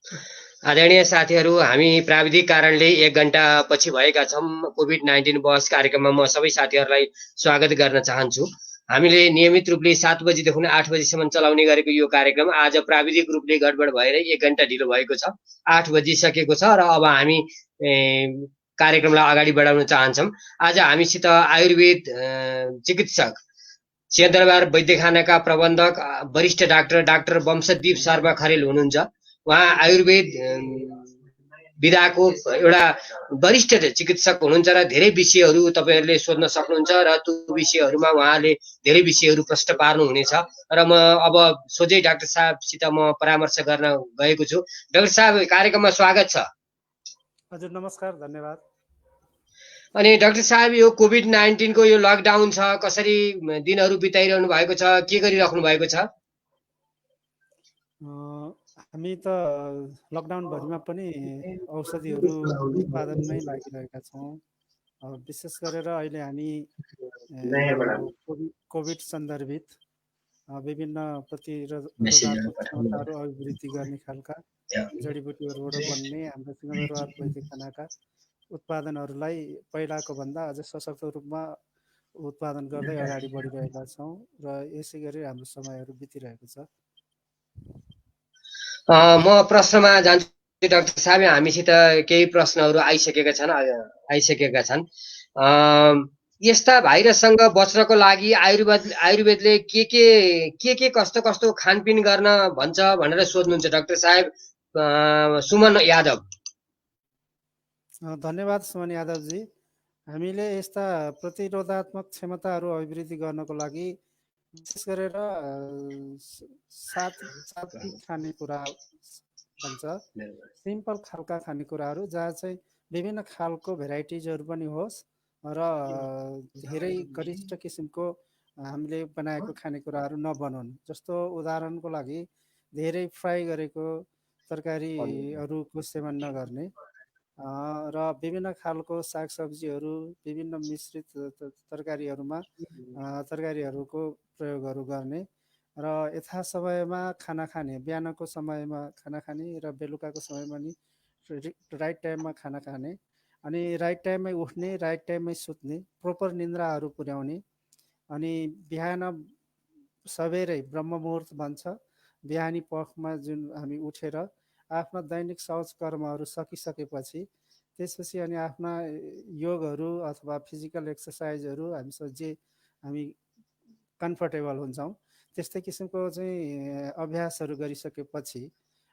आदरणीय साथीहरू, हामी प्राविधिक कारणले 1 घण्टा पछि भएका छौँ। कोभिड-19 बहस कार्यक्रममा म सबै साथीहरूलाई स्वागत गर्न चाहन्छु। हामीले नियमित रूपले 7 बजीदेखि 8 बजीसम्म चलाउने गरेको यो कार्यक्रम आज प्राविधिक रूपले गडबड भएर 1 घण्टा ढिलो भएको छ। 8 बजिसकेको छ र अब हामी कार्यक्रमलाई अगाडि बढाउन चाहन्छौँ। आज हामीसित आयुर्वेद चिकित्सक सिंहदरबार वैद्यखानाका प्रबन्धक वरिष्ठ डाक्टर वंशदीप शर्मा खरेल हुनुहुन्छ। उहाँ आयुर्वेद विधाको एउटा वरिष्ठ चिकित्सक हुनुहुन्छ र धेरै विषयहरू तपाईहरूले सोध्न सक्नुहुन्छ र त्यो विषयहरूमा उहाँले धेरै विषयहरू प्रश्न पार्नुहुनेछ र म अब सोझै डाक्टर साहबसित म परामर्श गर्न गएको छु। डाक्टर साहब, कार्यक्रममा स्वागत छ। हजुर नमस्कार, धन्यवाद। अनि डाक्टर साहब, यो कोभिड-19 को यो लकडाउन छ, कसरी दिनहरू बिताइरहनु भएको छ, के गरिराख्नु भएको छ? हामी त लकडाउनभरिमा पनि औषधिहरू उत्पादनमै लागिरहेका छौँ। विशेष गरेर अहिले हामी कोभिड सन्दर्भित विभिन्न प्रतिरोधात्मक क्षमताहरू अभिवृद्धि गर्ने खालका जडीबुटीहरूबाट बन्ने हाम्रो सिंहदरबार वैद्यखानाका उत्पादनहरूलाई पहिलाको भन्दा अझ सशक्त रूपमा उत्पादन गर्दै अगाडि बढिरहेका छौँ र यसै गरी हाम्रो समयहरू बितिरहेको छ। म प्रश्नमा जान्छु डाक्टर साहब। हामीसित केही प्रश्नहरू आइसकेका छन्। यस्ता भाइरससँग बच्नको लागि आयुर्वेदले के कस्तो खानपिन गर्न भन्छ भनेर सोध्नुहुन्छ डाक्टर साहब। सुमन यादव। धन्यवाद सुमन यादवजी। हामीले यस्ता प्रतिरोधात्मक क्षमताहरू अभिवृद्धि गर्नको लागि विशेष गरेर सात्विक खानेकुरा भन्छ, सिम्पल खालका खानेकुराहरू जहाँ चाहिँ विभिन्न खालको भेराइटिजहरू पनि होस् र धेरै गरिष्ठ किसिमको हामीले बनाएको खानेकुराहरू नबनाउन्। जस्तो उदाहरणको लागि धेरै फ्राई गरेको तरकारीहरूको सेवन नगर्ने र विभिन्न खालको सागसब्जीहरू, विभिन्न मिश्रित तरकारीहरूमा तरकारीहरूको प्रयोगहरू गर्ने र यथा समयमा खाना खाने, बिहानको समयमा खाना खाने र बेलुकाको समयमा नि राइट टाइममा खाना खाने, अनि राइट टाइममै उठ्ने, राइट टाइममै सुत्ने, प्रोपर निन्द्राहरू पुर्याउने, अनि बिहान सबेरै ब्रह्म मुहुर्त भन्छ, बिहानी पखमा जुन हामी उठेर आफ्ना दैनिक शौच कर्महरू सकिसकेपछि त्यसपछि अनि आफ्ना योगहरू अथवा फिजिकल एक्सर्साइजहरू हामीसँग जे हामी कम्फर्टेबल हुन्छौँ त्यस्तै किसिमको चाहिँ अभ्यासहरू गरिसकेपछि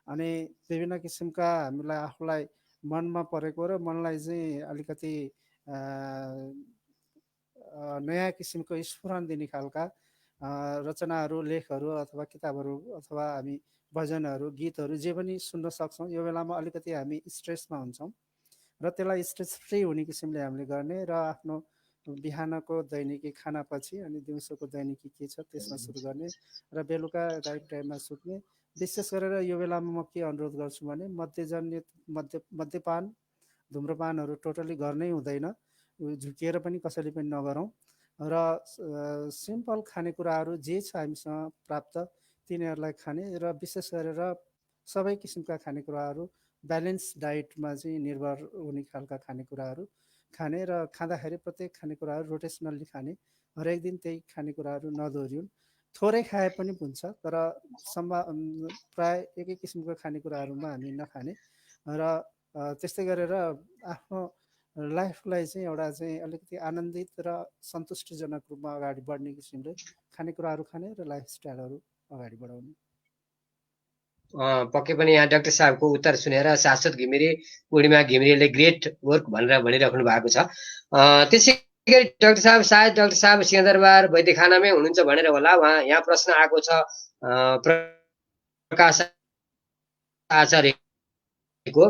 अनि विभिन्न किसिमका हामीलाई आफूलाई मनमा परेको र मनलाई चाहिँ अलिकति नयाँ किसिमको स्फुरण दिने खालका रचनाहरू, लेखहरू अथवा किताबहरू अथवा हामी भजनहरू, गीतहरू जे पनि सुन्न सक्छौँ। यो बेलामा अलिकति हामी स्ट्रेसमा हुन्छौँ र त्यसलाई स्ट्रेस फ्री हुने किसिमले हामीले गर्ने र आफ्नो बिहानको दैनिकी खानापछि अनि दिउँसोको दैनिकी के छ त्यसमा सुरु गर्ने र बेलुका राइट टाइममा सुत्ने। विशेष गरेर यो बेलामा म के अनुरोध गर्छु भने मद्यपान, धुम्रपानहरू टोटली गर्नै हुँदैन, झुकिएर पनि कसैले पनि नगरौँ र सिम्पल खानेकुराहरू जे छ हामीसँग प्राप्त तिनीहरूलाई खाने र विशेष गरेर सबै किसिमका खानेकुराहरू ब्यालेन्स डाइटमा चाहिँ निर्भर हुने खालका खानेकुराहरू खाने र खाँदाखेरि प्रत्येक खानेकुराहरू रोटेसनल्ली खाने, हरेक दिन त्यही खानेकुराहरू नदोहोऱ्यौँ। थोरै खाए पनि हुन्छ तर प्राय एकै किसिमको खानेकुराहरूमा हामी नखाने र त्यस्तै गरेर आफ्नो लाइफलाई चाहिँ एउटा चाहिँ अलिकति आनन्दित र सन्तुष्टिजनक रूपमा अगाडि बढ्ने किसिमले खानेकुराहरू खाने र लाइफस्टाइलहरू अगाडि बढाउने। पक्कै पनि यहाँ डाक्टर साहबको उत्तर सुनेर शाश्वत घिमिरे, पूर्णिमा घिमिरेले ग्रेट वर्क भनेर भनिराख्नु भएको छ। त्यसै गरी डाक्टर साहब, सायद डाक्टर साहब सिंहदरबार वैद्यखानामै हुनुहुन्छ भनेर होला। उहाँ यहाँ प्रश्न आएको छ प्रकाश आचार्यको।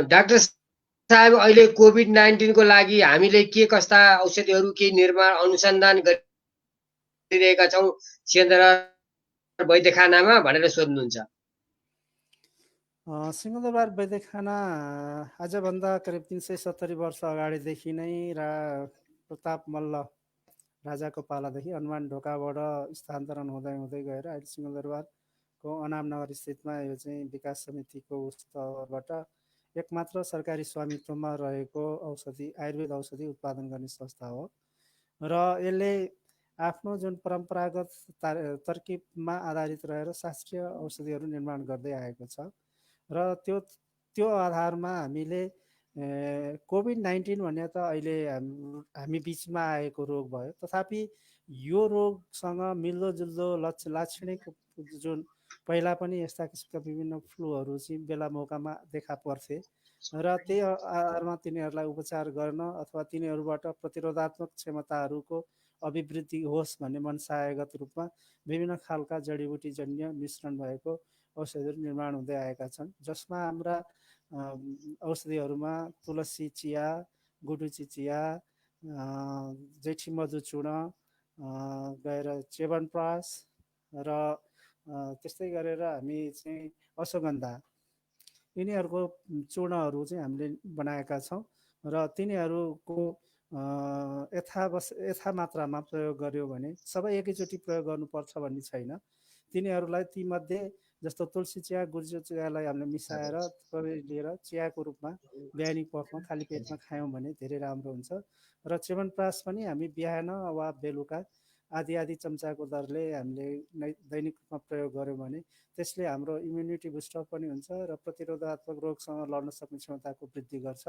डाक्टर साहब, अहिले कोभिड-19 को लागि हामीले के कस्ता औषधिहरू केही निर्माण अनुसन्धान गरिरहेका छौँ सिंहदरबार वैद्यखानामा भनेर सोध्नुहुन्छ। सिंहदरबार वैद्यखाना आजभन्दा करिब 370 वर्ष अगाडिदेखि नै प्रताप मल्ल राजाको पालादेखि हनुमान ढोकाबाट स्थानान्तरण हुँदै हुँदै गएर अहिले सिंहदरबारको अनामनगर स्थितमा यो चाहिँ विकास समितिको स्तरबाट एकमात्र सरकारी स्वामित्वमा रहेको औषधि आयुर्वेद औषधि उत्पादन गर्ने संस्था हो र यसले आफ्नो जुन परम्परागत तरकिबमा आधारित रहेर शास्त्रीय औषधिहरू निर्माण गर्दै आएको छ र त्यो आधारमा हामीले कोभिड-19 भन्ने त अहिले हामी बिचमा आएको रोग भयो, तथापि यो रोगसँग मिल्दोजुल्दो लाक्षणिक जुन पहिला पनि यस्ता किसिमका विभिन्न फ्लूहरू चाहिँ बेला मौकामा देखा पर्थे र त्यही आधारमा तिनीहरूलाई उपचार गर्न अथवा तिनीहरूबाट प्रतिरोधात्मक क्षमताहरूको अभिवृद्धि होस् भन्ने मनसायगत रूपमा विभिन्न खालका जडीबुटीजन्य मिश्रण भएको औषधिहरू निर्माण हुँदै आएका छन्, जसमा हाम्रा औषधिहरूमा तुलसी चिया, गुडुची चिया, जेठी मधु चूर्ण, गएर च्यवनप्राश र त्यस्तै गरेर हामी चाहिँ अश्वगन्धा यिनीहरूको चूर्णहरू चाहिँ हामीले बनाएका छौँ र तिनीहरूको यथा मात्रामा प्रयोग गर्यो भने सबै एकैचोटि प्रयोग गर्नुपर्छ भन्ने छैन। तिनीहरूलाई तीमध्ये जस्तो तुलसी चिया, गुर्जो चियालाई हामीले मिसाएर लिएर चियाको रूपमा बिहानी पखमा खाली पेटमा खायौँ भने धेरै राम्रो हुन्छ र च्यवनप्राश पनि हामी बिहान वा बेलुका आधी चम्चाको दरले हामीले दैनिक रूपमा प्रयोग गऱ्यौँ भने त्यसले हाम्रो इम्युनिटी बुस्टअप पनि हुन्छ र प्रतिरोधात्मक रोगसँग लड्न सक्ने क्षमताको वृद्धि गर्छ।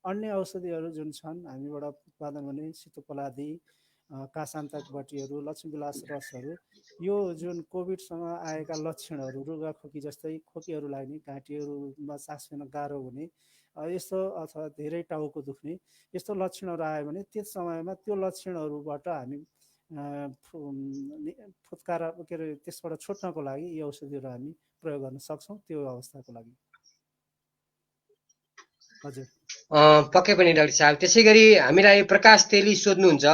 अन्य औषधिहरू जुन छन् हामीबाट उत्पादन हुने सितोपलादी, कासान्तक बटीहरू, लक्ष्मीविलास रसहरू, यो जुन कोभिडसँग आएका लक्षणहरू रुगाखोकी जस्तै खोकीहरू लाग्ने, घाँटीहरूमा सास फेर्न गाह्रो हुने यस्तो अथवा धेरै टाउको दुख्ने यस्तो लक्षणहरू आयो भने त्यस समयमा त्यो लक्षणहरूबाट हामी फुत्कार के अरे त्यसबाट छुट्नको लागि यी औषधिहरू हामी प्रयोग गर्न सक्छौँ त्यो अवस्थाको लागि। हजुर पक्कै पनि डाक्टर साहब। त्यसै गरी हामीलाई प्रकाश तेली सोध्नुहुन्छ,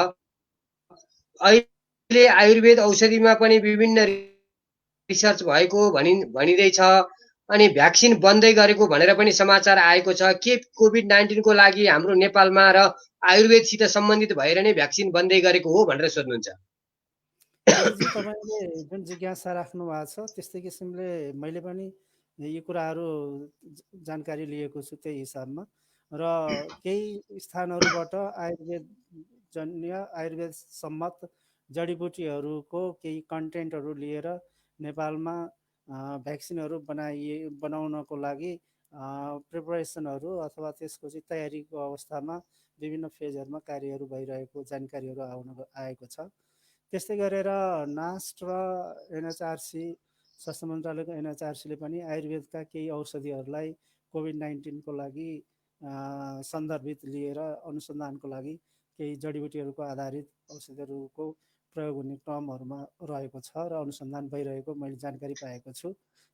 अहिले आयुर्वेद औषधिमा पनि विभिन्न रिसर्च भएको भनिँदैछ अनि भ्याक्सिन बन्दै गरेको भनेर पनि समाचार आएको छ। के कोभिड-19 को लागि हाम्रो नेपालमा र आयुर्वेदसित सम्बन्धित भएर नै भ्याक्सिन बन्दै गरेको हो भनेर सोध्नुहुन्छ? तपाईँले जुन जिज्ञासा राख्नु भएको छ त्यस्तै किसिमले मैले पनि यी कुराहरू जानकारी लिएको छु त्यही हिसाबमा र केही स्थानहरूबाट आयुर्वेद सम्मत जडीबुटीहरूको केही कन्टेन्टहरू लिएर नेपालमा भ्याक्सिनहरू बनाउनको लागि प्रिपरेसनहरू अथवा त्यसको चाहिँ तयारीको अवस्थामा विभिन्न फेजहरूमा कार्यहरू भइरहेको जानकारीहरू आएको छ। त्यस्तै गरेर नास्ट र एनएचआरसी स्वास्थ्य मन्त्रालयको एनएचआरसीले पनि आयुर्वेदका केही औषधिहरूलाई कोभिड-19 को लागि सन्दर्भित लिएर अनुसन्धानको लागि केही जडीबुटीहरूको आधारित औषधिहरूको प्रयोग हुने क्रमहरूमा रहेको छ र अनुसन्धान भइरहेको मैले जानकारी पाएको छु।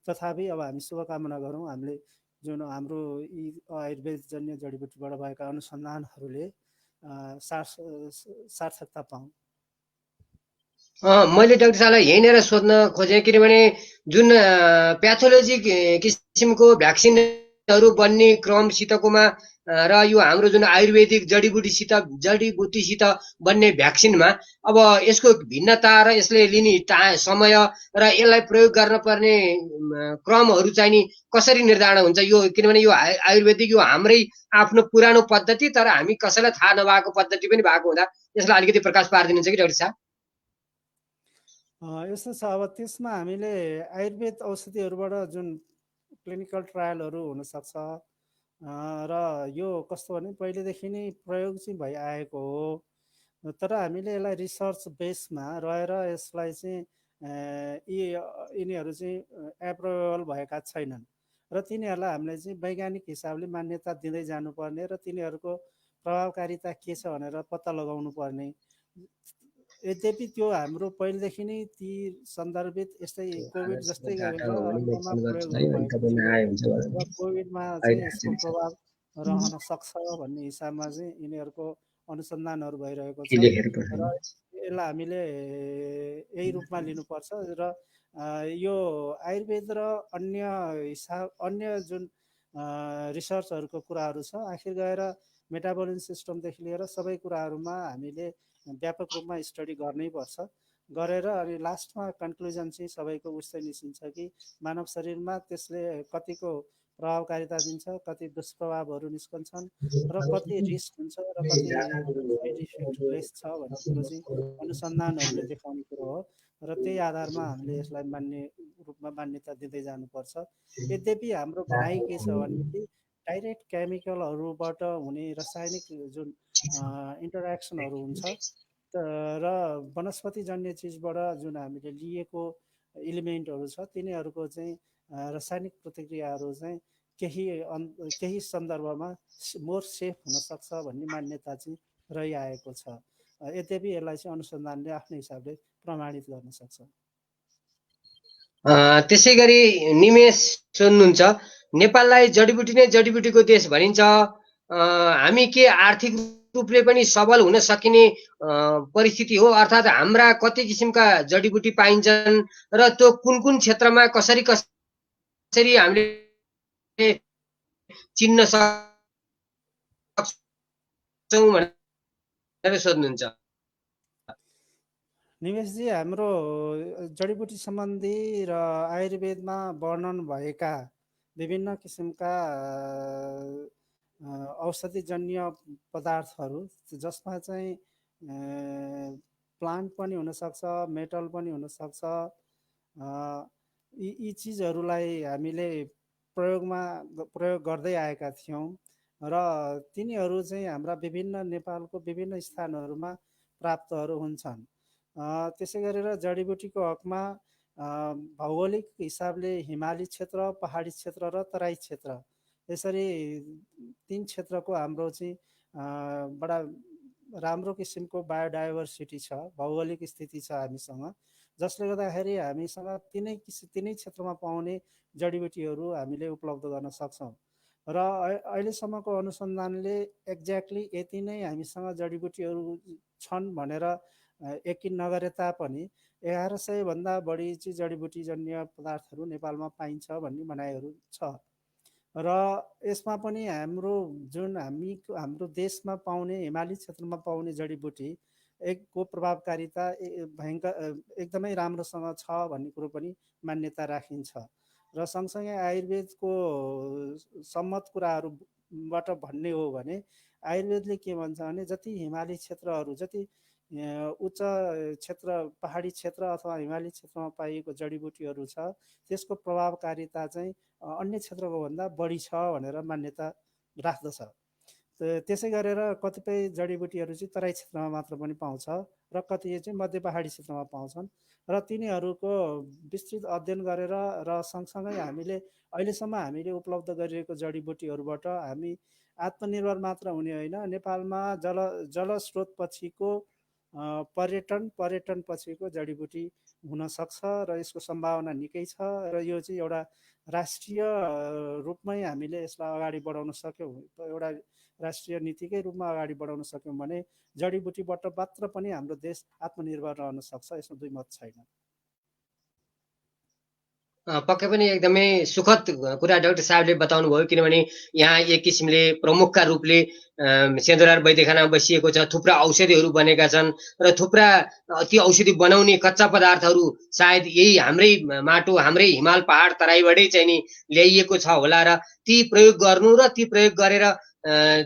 तथापि अब हामी शुभकामना गरौँ हामीले जुन हाम्रो यी आयुर्वेदजन्य जडीबुटीबाट भएका अनुसन्धानहरूले सार्थकता पाऊँ। मैले डाक्टर साहबलाई यहीँनिर सोध्न खोजेँ, किनभने जुन प्याथोलोजी किसिमको भ्याक्सिनहरू बन्ने क्रमसितकोमा र यो हाम्रो जुन आयुर्वेदिक जडीबुटीसित बन्ने भ्याक्सिनमा अब यसको भिन्नता र यसले लिने समय र यसलाई प्रयोग गर्न पर्ने क्रमहरू चाहिँ नि कसरी निर्धारण हुन्छ? यो किनभने यो आयुर्वेदिक यो हाम्रै आफ्नो पुरानो पद्धति, तर हामी कसैलाई थाहा नभएको पद्धति पनि भएको हुँदा यसलाई अलिकति प्रकाश पारिदिनुहुन्छ कि डाक्टर साहब? यस्तो छ, अब त्यसमा हामीले आयुर्वेद औषधिहरूबाट जुन क्लिनिकल ट्रायलहरू हुनसक्छ र यो कस्तो भने पहिलेदेखि नै प्रयोग चाहिँ भइआएको हो, तर हामीले यसलाई रिसर्च बेसमा रहेर यसलाई चाहिँ यिनीहरू चाहिँ एप्रुभल भएका छैनन् र तिनीहरूलाई हामीले चाहिँ वैज्ञानिक हिसाबले मान्यता दिँदै जानुपर्ने र तिनीहरूको प्रभावकारिता के छ भनेर पत्ता लगाउनु पर्ने। यद्यपि त्यो हाम्रो पहिलेदेखि नै ती सन्दर्भित यस्तै कोभिड जस्तै गरेर अन्यमा प्रयोग हुनुभएको थियो र कोभिडमा चाहिँ यसको प्रभाव रहन सक्छ भन्ने हिसाबमा चाहिँ यिनीहरूको अनुसन्धानहरू भइरहेको छ र यसलाई हामीले यही रूपमा लिनुपर्छ र यो आयुर्वेद र अन्य जुन रिसर्चहरूको कुराहरू छ, आखिर गएर मेटाबोलिक सिस्टमदेखि लिएर सबै कुराहरूमा हामीले व्यापक रूपमा स्टडी गर्नैपर्छ। गरेर अनि लास्टमा कन्क्लुजन चाहिँ सबैको उस्तै निस्किन्छ कि मानव शरीरमा त्यसले कतिको प्रभावकारिता दिन्छ, कति दुष्प्रभावहरू निस्कन्छन् र कति रिस्क हुन्छ र कति साइड इफेक्ट लेस छ भन्ने कुरो चाहिँ अनुसन्धानहरूले देखाउने कुरो हो र त्यही आधारमा हामीले यसलाई मान्ने रूपमा मान्यता दिँदै जानुपर्छ। यद्यपि हाम्रो भनाइ के छ भनेदेखि डाइरेक्ट केमिकलहरूबाट हुने रासायनिक जुन इन्टरेक्सनहरू हुन्छ र वनस्पतिजन्य चिजबाट जुन हामीले लिएको इलिमेन्टहरू छ तिनीहरूको चाहिँ रासायनिक प्रतिक्रियाहरू चाहिँ केही सन्दर्भमा मोर सेफ हुनसक्छ भन्ने मान्यता चाहिँ रहिआएको छ। यद्यपि यसलाई चाहिँ अनुसन्धानले आफ्नो हिसाबले प्रमाणित गर्न सक्छ। त्यसै गरी निमेष सोध्नुहुन्छ, नेपाललाई जडीबुटी नै जडीबुटीको देश भनिन्छ, हामी के आर्थिक रूपले पनि सबल हुन सकिने परिस्थिति हो? अर्थात् हाम्रा कति किसिमका जडीबुटी पाइन्छन् र त्यो कुन कुन क्षेत्रमा कसरी कसरी हामीले चिन्न सक्छौँ भनेर सोध्नुहुन्छ। निमेशजी, हाम्रो जडीबुटी सम्बन्धी र आयुर्वेदमा वर्णन भएका विभिन्न किसिमका औषधिजन्य पदार्थहरू जसमा चाहिँ प्लान्ट पनि हुनसक्छ, मेटल पनि हुनसक्छ, यी चिजहरूलाई हामीले प्रयोग गर्दै आएका थियौँ र तिनीहरू चाहिँ हाम्रा विभिन्न नेपालको विभिन्न स्थानहरूमा प्राप्तहरू हुन्छन्। त्यसै गरेर जडीबुटीको हकमा भौगोलिक हिसाबले हिमाली क्षेत्र, पहाडी क्षेत्र र तराई क्षेत्र यसरी 3 क्षेत्रको हाम्रो चाहिँ बडा राम्रो किसिमको बायोडाइभर्सिटी छ, भौगोलिक स्थिति छ हामीसँग, जसले गर्दाखेरि हामीसँग तिनै क्षेत्रमा पाउने जडीबुटीहरू हामीले उपलब्ध गर्न सक्छौँ र अहिलेसम्मको अनुसन्धानले एक्ज्याक्टली यति नै हामीसँग जडीबुटीहरू छन् भनेर यकिन नगरे तापनि 1100 भन्दा बढी चाहिँ जडीबुटीजन्य पदार्थहरू नेपालमा पाइन्छ भन्ने भनाइहरू छ र यसमा पनि हाम्रो देशमा पाउने हिमाली क्षेत्रमा पाउने जडीबुटी एकको प्रभावकारिता एकदमै राम्रोसँग छ भन्ने कुरो पनि मान्यता राखिन्छ र सँगसँगै आयुर्वेदको सम्मत कुराहरूबाट भन्ने हो भने आयुर्वेदले के भन्छ भने जति हिमाली क्षेत्रहरू, जति उच्च क्षेत्र, पहाडी क्षेत्र अथवा हिमाली क्षेत्रमा पाइएको जडीबुटीहरू छ त्यसको प्रभावकारिता चाहिँ अन्य क्षेत्रको भन्दा बढी छ भनेर मान्यता राख्दछ। त्यसै गरेर कतिपय जडीबुटीहरू चाहिँ तराई क्षेत्रमा मात्र पनि पाउँछ र कति चाहिँ मध्य पहाडी क्षेत्रमा पाउँछन् र तिनीहरूको विस्तृत अध्ययन गरेर र सँगसँगै अहिलेसम्म हामीले उपलब्ध गरिरहेको जडीबुटीहरूबाट हामी आत्मनिर्भर मात्र हुने होइन, नेपालमा जलस्रोत पछिको पर्यटन पछिको जडीबुटी हुन सक्छ र यसको सम्भावना निकै छ र यो चाहिँ एउटा राष्ट्रिय रूपमै हामीले यसलाई अगाडि बढाउन सक्यौँ, एउटा राष्ट्रिय नीतिकै रूपमा अगाडि बढाउन सक्यौँ भने जडीबुटीबाट मात्र पनि हाम्रो देश आत्मनिर्भर रहन सक्छ, यसमा दुई मत छैन। पक्कै पनि एकदमै सुखद कुरा डाक्टर साहबले बताउनु भयो, किनभने यहाँ एक किसिमले प्रमुखका रूपले सिंहदरबार वैद्यखानामा बसिएको छ, थुप्रा औषधिहरू बनेका छन् र थुप्रा ती औषधि बनाउने कच्चा पदार्थहरू सायद यही हाम्रै माटो, हाम्रै हिमाल पहाड तराईबाटै चाहिँ नि ल्याइएको छ होला र ती प्रयोग गर्नु र ती प्रयोग गरेर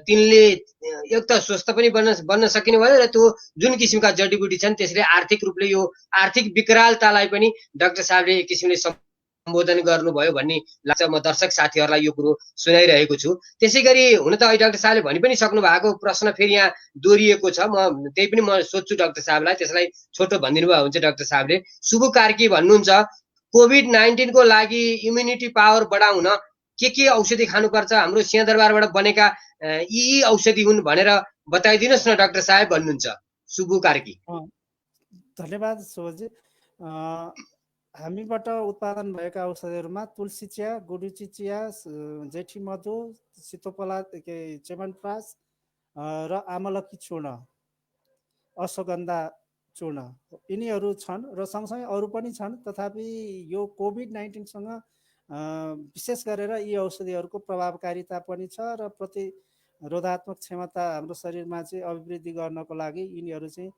तिनले एक त स्वस्थ पनि बन्न सकिने भयो र त्यो जुन किसिमका जडीबुटी छन् त्यसले आर्थिक रूपले यो आर्थिक विकरालतालाई पनि डाक्टर साहबले एक किसिमले सम्बोधन गर्नुभयो भन्ने लाग्छ। म दर्शक साथीहरूलाई यो कुरो सुनाइरहेको छु। त्यसै गरी हुन त अहिले डाक्टर साहबले भनि पनि सक्नु भएको प्रश्न फेरि यहाँ दोहोरिएको छ, त्यही पनि म सोध्छु डाक्टर साहबलाई, त्यसलाई छोटो भनिदिनु भयो हुन्छ। डाक्टर साहबले शुभ कार्की भन्नुहुन्छ, कोभिड-19 को लागि इम्युनिटी पावर बढाउन के औषधि खानुपर्छ, हाम्रो सिंहदरबारबाट बनेका यी औषधि हुन् भनेर बताइदिनुहोस् न डाक्टर साहब भन्नुहुन्छ शुभ कार्की। धन्यवाद सोझी। हामीबाट उत्पादन भएका औषधिहरूमा तुलसी चिया, गुडुची चिया, जेठी मधु, सितोपला च्यवनप्रास र आमलकी चूर्ण, अश्वगन्धा चूर्ण यिनीहरू छन् र सँगसँगै अरू पनि छन्। तथापि यो कोभिड-19सँग विशेष गरेर यी औषधिहरूको प्रभावकारिता पनि छ र रोधात्मक क्षमता हाम्रो शरीरमा चाहिँ अभिवृद्धि गर्नको लागि यिनीहरू चाहिँ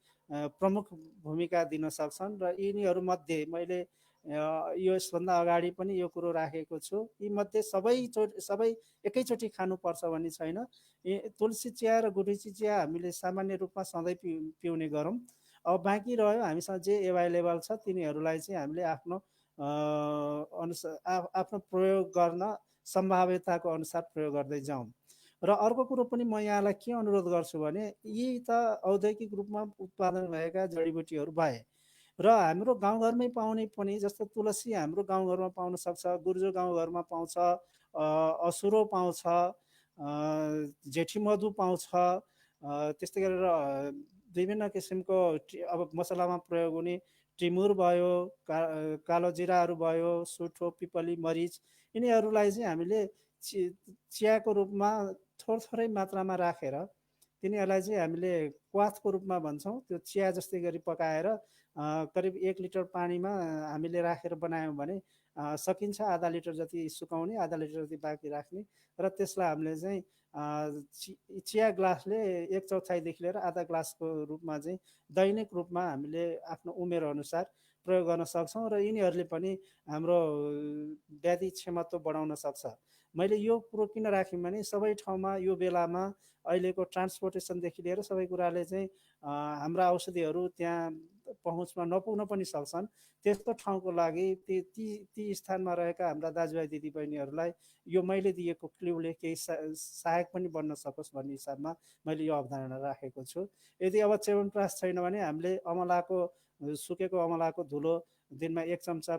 प्रमुख भूमिका दिन सक्छन् र यिनीहरूमध्ये मैले यसभन्दा अगाडि पनि यो कुरो राखेको छु। यीमध्ये सबै एकैचोटि खानुपर्छ भन्ने छैन। तुलसी चिया र गुठीची चिया हामीले सामान्य रूपमा सधैँ पिउने गरौँ। अब बाँकी रह्यो हामीसँग जे एभाइलेबल छ तिनीहरूलाई चाहिँ हामीले आफ्नो आफ्नो प्रयोग गर्न सम्भाव्यताको अनुसार प्रयोग गर्दै जाउँ। र अर्को कुरो पनि म यहाँलाई के अनुरोध गर्छु भने यी त औद्योगिक रूपमा उत्पादन भएका जडीबुटीहरू भए र हाम्रो गाउँघरमै पाउने पनि, जस्तो तुलसी हाम्रो गाउँघरमा पाउन सक्छ, गुर्जो गाउँघरमा पाउँछ, असुरो पाउँछ, जेठी मधु पाउँछ, त्यस्तै गरेर विभिन्न किसिमको अब मसलामा प्रयोग हुने टिमुर भयो, कालो जिराहरू भयो, सुठो, पिपली, मरिच, यिनीहरूलाई चाहिँ हामीले चियाको रूपमा थोरै मात्रामा राखेर तिनीहरूलाई चाहिँ हामीले क्वाथको रूपमा भन्छौँ। त्यो चिया जस्तै गरी पकाएर करिब 1 लिटर पानीमा हामीले राखेर बनायौँ भने सकिन्छ आधा लिटर जति सुकाउने, आधा लिटर जति बाँकी राख्ने र त्यसलाई हामीले चाहिँ चिया ग्लासले 1/4 लिएर आधा ग्लासको रूपमा चाहिँ दैनिक रूपमा हामीले आफ्नो उमेर अनुसार प्रयोग गर्न सक्छौँ र यिनीहरूले पनि हाम्रो व्याधि क्षमता बढाउन सक्छ। मैले यो कुरो किन राखेँ भने सबै ठाउँमा यो बेलामा अहिलेको ट्रान्सपोर्टेसनदेखि लिएर सबै कुराले चाहिँ हाम्रा औषधिहरू त्यहाँ पहुँचमा नपुग्न पनि सक्छन्। त्यस्तो ठाउँको लागि ती स्थानमा रहेका हाम्रा दाजुभाइ दिदीबहिनीहरूलाई यो मैले दिएको क्ल्युले केही सहायक पनि बन्न सकोस् भन्ने हिसाबमा मैले यो अवधारणा राखेको छु। यदि अब च्यवनप्रास छैन भने हामीले अमलाको सुकेको अमलाको धुलो दिनमा 1 चम्चा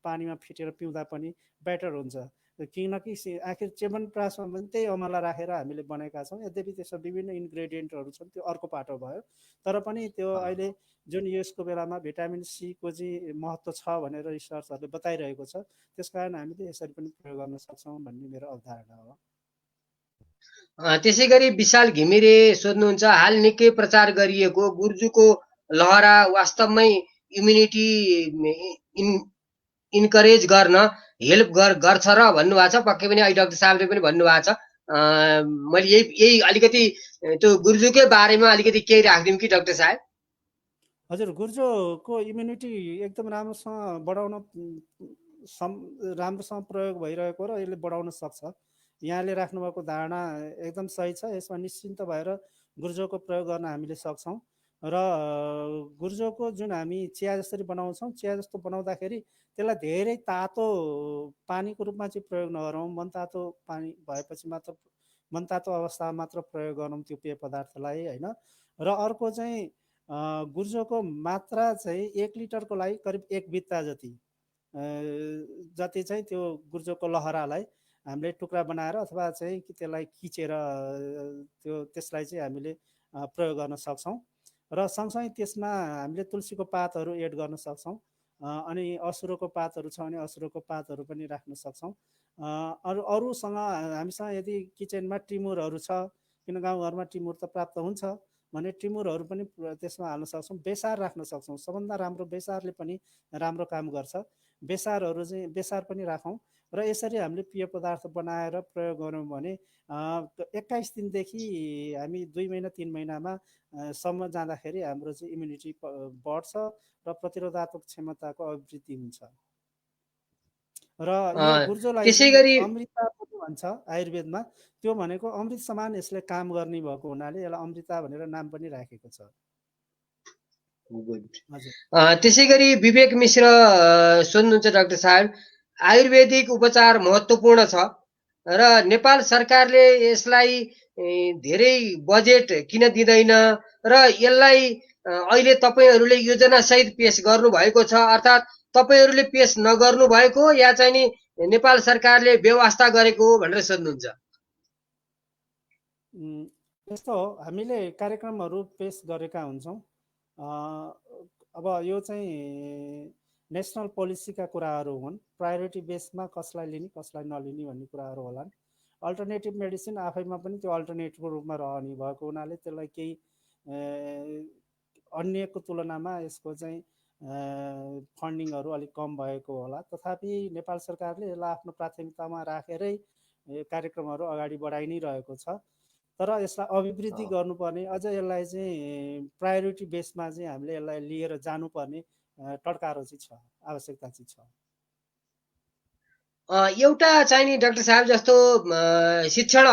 पानीमा फिटेर पिउँदा पनि बेटर हुन्छ। किनकि आखिर च्यवनप्रासमा पनि त्यही अमला राखेर हामीले बनाएका छौँ। यद्यपि त्यसमा विभिन्न इन्ग्रेडियन्टहरू छन्, त्यो अर्को पाटो भयो। तर पनि त्यो अहिले जुन यसको बेलामा भिटामिन सी को चाहिँ महत्त्व छ भनेर रिसर्चहरूले बताइरहेको छ, त्यस कारण हामीले यसरी पनि प्रयोग गर्न सक्छौँ भन्ने मेरो अवधारणा हो। त्यसै गरी विशाल घिमिरे सोध्नुहुन्छ, हाल निकै प्रचार गरिएको गुर्जुको लहरा वास्तवमै इम्युनिटी इन्करेज गर्न हेल्प गर्छ र भन्नुभएको छ। पक्कै पनि अहिले डाक्टर साहबले पनि भन्नुभएको छ। मैले यही अलिकति त्यो गुर्जुकै बारेमा अलिकति केही राखिदिउँ कि डाक्टर साहब? हजुर, गुर्जोको इम्युनिटी एकदम राम्रोसँग बढाउन राम्रोसँग प्रयोग भइरहेको र यसले बढाउन सक्छ। यहाँले राख्नुभएको धारणा एकदम सही छ। यसमा निश्चिन्त भएर गुर्जोको प्रयोग गर्न हामीले सक्छौँ र गुर्जोको जुन हामी चिया जसरी बनाउँछौँ, चिया जस्तो बनाउँदाखेरि त्यसलाई धेरै तातो पानीको रूपमा चाहिँ प्रयोग नगरौँ। मनतातो पानी भएपछि मात्र, मनतातो अवस्थामा मात्र प्रयोग गरौँ त्यो पेय पदार्थलाई, होइन। र अर्को चाहिँ गुर्जोको मात्रा चाहिँ 1 लिटरको लागि करिब 1 बित्ता जति चाहिँ त्यो गुर्जोको लहरालाई हामीले टुक्रा बनाएर अथवा चाहिँ त्यसलाई किचेर त्यसलाई चाहिँ हामीले प्रयोग गर्न सक्छौँ। र सँगसँगै त्यसमा हामीले तुलसीको पातहरू एड गर्न सक्छौँ। अनि असुरोको पातहरू छ भने असुरोको पातहरू पनि राख्न सक्छौँ। अरूसँग हामीसँग यदि किचनमा टिमुरहरू छ, किन गाउँघरमा टिमुर त प्राप्त हुन्छ भने टिमुरहरू पनि त्यसमा हाल्न सक्छौँ। बेसार राख्न सक्छौँ। सबभन्दा राम्रो बेसारले पनि राम्रो काम गर्छ। बेसार पनि राखौँ र यसरी हामीले पेय पदार्थ बनाएर प्रयोग गऱ्यौँ भने 21 दिनदेखि हामी 2 महिना 3 महिनामा सम्म जाँदाखेरि हाम्रो चाहिँ इम्युनिटी बढ्छ र प्रतिरोधात्मक क्षमताको अभिवृद्धि हुन्छ। र यो गुर्जोलाई त्यसै गरी अमृता पनि भन्छ आयुर्वेदमा। त्यो भनेको अमृत समान यसले काम गर्ने भएको हुनाले यसलाई अमृता भनेर नाम पनि राखेको छ। त्यसै गरी विवेक मिश्र सोध्नुहुन्छ, डाक्टर साहब, आयुर्वेदिक उपचार महत्त्वपूर्ण छ र नेपाल सरकारले यसलाई धेरै बजेट किन दिँदैन र यसलाई अहिले तपाईँहरूले योजना सहित पेश गर्नु भएको छ, अर्थात् तपाईँहरूले पेश नगर्नु भएको या चाहिँ नि नेपाल सरकारले व्यवस्था गरेको हो भनेर सोध्नुहुन्छ? यस्तो हो, हामीले कार्यक्रमहरू पेश गरेका हुन्छौँ। अब यो चाहिँ नेसनल पोलिसीका कुराहरू हुन्। प्रायोरिटी बेसमा कसलाई लिने कसलाई नलिने भन्ने कुराहरू होलान्। अल्टरनेटिभ मेडिसिन आफैमा पनि त्यो अल्टरनेटिभको रूपमा रहने भएको हुनाले त्यसलाई केही अन्यको तुलनामा यसको चाहिँ फन्डिङहरू अलिक कम भएको होला। तथापि नेपाल सरकारले यसलाई आफ्नो प्राथमिकतामा राखेरै कार्यक्रमहरू अगाडि बढाइ नै रहेको छ। तर यसलाई अभिवृद्धि गर्नुपर्ने, अझ यसलाई चाहिँ प्रायोरिटी बेसमा चाहिँ हामीले यसलाई लिएर जानुपर्ने टड्कारो चाहिँ छ, आवश्यकता चाहिँ छ। एउटा चाहिँ नि डाक्टर साहब जस्तो शिक्षण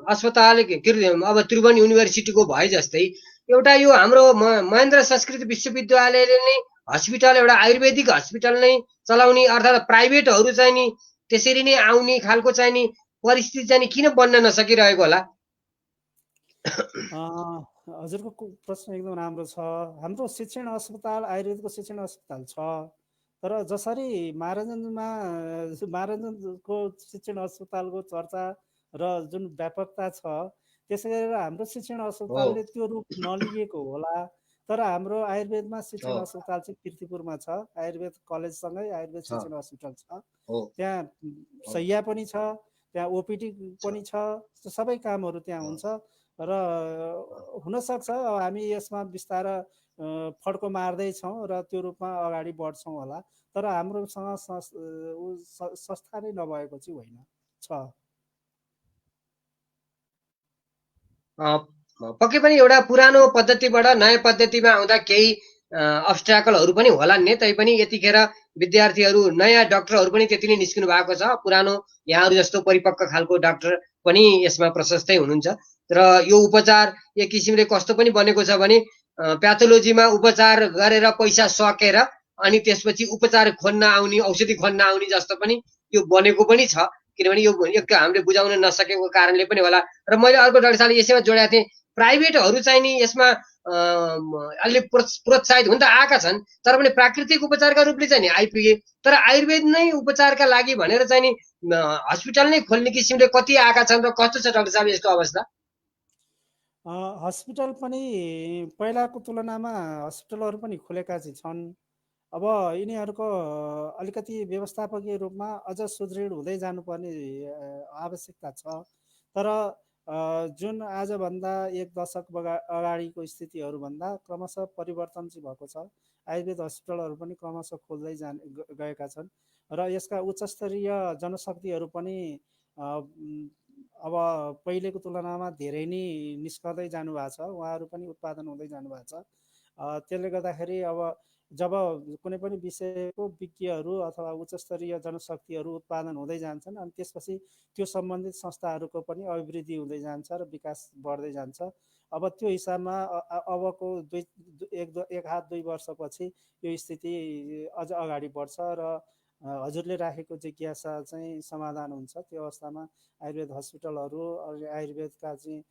अस्पताल अब त्रिभुवन युनिभर्सिटीको भए जस्तै एउटा यो हाम्रो महेन्द्र संस्कृत विश्वविद्यालयले नै हस्पिटल, एउटा आयुर्वेदिक हस्पिटल नै चलाउने, अर्थात् प्राइभेटहरू चाहिँ नि त्यसरी नै आउने खालको चाहिँ नि परिस्थिति चाहिँ नि किन बन्न नसकिरहेको होला? हजुरको प्रश्न एकदम राम्रो छ। हाम्रो शिक्षण अस्पताल, आयुर्वेदको शिक्षण अस्पताल छ, तर जसरी महाराजनको शिक्षण अस्पतालको चर्चा र जुन व्यापकता छ, त्यसै गरेर हाम्रो शिक्षण अस्पतालले त्यो रूप नलिएको होला। तर हाम्रो आयुर्वेदमा शिक्षण अस्पताल चाहिँ कीर्तिपुरमा छ, आयुर्वेद कलेजसँगै आयुर्वेद शिक्षण अस्पताल छ। त्यहाँ शैय्या पनि छ, त्यहाँ ओपिडी पनि छ, सबै कामहरू त्यहाँ हुन्छ। र हुनसक्छ हामी यसमा बिस्तारै फड्को मार्दैछौँ र त्यो रूपमा अगाडि बढ्छौँ होला, तर हाम्रोसँग संस्था नै नभएको चाहिँ होइन, छ। पक्कै पनि एउटा पुरानो पद्धतिबाट नयाँ पद्धतिमा आउँदा केही अब्स्ट्याकलहरू पनि होला नि, तैपनि यतिखेर विद्यार्थीहरू, नयाँ डाक्टरहरू पनि त्यति नै निस्किनु भएको छ। पुरानो यहाँहरू जस्तो परिपक्व खालको डाक्टर पनि यसमा प्रशस्तै हुनुहुन्छ। र यो उपचार एक किसिमले कस्तो पनि बनेको छ भने प्याथोलोजीमा उपचार गरेर पैसा सकेर अनि त्यसपछि उपचार खोज्न आउने, औषधि खोज्न आउने जस्तो पनि यो बनेको पनि छ। किनभने यो एक हामीले बुझाउन नसकेको कारणले पनि होला। र मैले अर्को डाक्टर साहबले यसैमा जोडेका थिएँ, प्राइभेटहरू चाहिँ नि यसमा अलि प्रोत्साहित हुन त आएका छन्, तर पनि प्राकृतिक उपचारका रूपले चाहिँ नि आइपुगे। तर आयुर्वेद नै उपचारका लागि भनेर चाहिँ नि हस्पिटल नै खोल्ने किसिमले कति आएका छन् र कस्तो छ डाक्टर साहब यसको अवस्था? हस्पिटल पनि पहिलाको तुलनामा हस्पिटलहरू पनि खुलेका चाहिँ छन्। अब यिनीहरूको अलिकति व्यवस्थापकीय रूपमा अझ सुदृढ हुँदै जानुपर्ने आवश्यकता छ। तर जुन आजभन्दा एक दशक अगाडिको स्थितिहरूभन्दा क्रमशः परिवर्तन चाहिँ भएको छ। आयुर्वेद हस्पिटलहरू पनि क्रमशः खोल्दै गएका छन् र यसका उच्चस्तरीय जनशक्तिहरू पनि अब पहिलेको तुलनामा धेरै नै निस्कँदै जानुभएको छ, उहाँहरू पनि उत्पादन हुँदै जानुभएको छ। त्यसले गर्दाखेरि अब जब कुनै पनि विषयको विज्ञहरू अथवा उच्चस्तरीय जनशक्तिहरू उत्पादन हुँदै जान्छन्, अनि त्यसपछि त्यो सम्बन्धित संस्थाहरूको पनि अभिवृद्धि हुँदै जान्छ र विकास बढ्दै जान्छ। अब त्यो हिसाबमा अबको एक हात 2 वर्षपछि यो स्थिति अझ अगाडि बढ्छ र हजुरले राखेको जिज्ञासा चाहिँ समाधान हुन्छ। त्यो अवस्थामा आयुर्वेद हस्पिटलहरू, आयुर्वेदका चाहिँ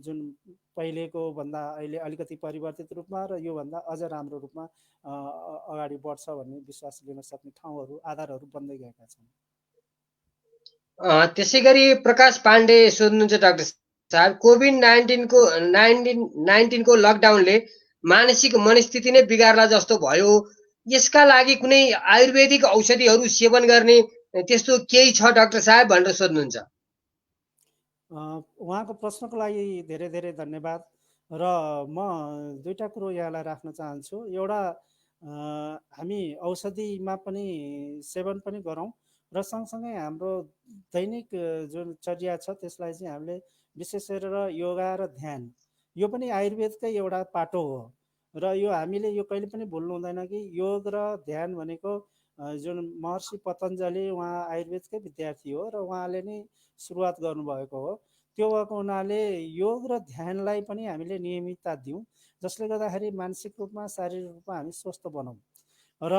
जुन पहिलेको भन्दा अहिले अलिकति परिवर्तित रूपमा र योभन्दा अझ राम्रो रूपमा अगाडि बढ्छ भन्ने विश्वास लिन सक्ने ठाउँहरू, आधारहरू बन्दै गएका छन्। त्यसै गरी प्रकाश पाण्डे सोध्नुहुन्छ डाक्टर साहब, कोभिड-19को लकडाउनले मानसिक मनस्थिति नै बिगार्ला जस्तो भयो, यसका लागि कुनै आयुर्वेदिक औषधिहरू सेवन गर्ने त्यस्तो केही छ डाक्टर साहब भनेर सोध्नुहुन्छ। उहाँको प्रश्नको लागि धेरै धेरै धन्यवाद। र म दुईटा कुरो यहाँलाई राख्न चाहन्छु। एउटा, हामी औषधिमा पनि सेवन पनि गरौँ र सँगसँगै हाम्रो दैनिक जुन चर्या छ त्यसलाई चाहिँ हामीले विशेष गरेर योगा र ध्यान, यो पनि आयुर्वेदकै एउटा पाटो हो। र यो हामीले यो कहिले पनि भुल्नु हुँदैन कि योग र ध्यान भनेको जुन महर्षि पतञ्जलि, उहाँ आयुर्वेदकै विद्यार्थी हो र उहाँले नै सुरुवात गर्नुभएको हो। त्यो भएको हुनाले योग र ध्यानलाई पनि हामीले नियमितता दिउँ, जसले गर्दाखेरि मानसिक रूपमा, शारीरिक रूपमा हामी स्वस्थ बनाउँ। र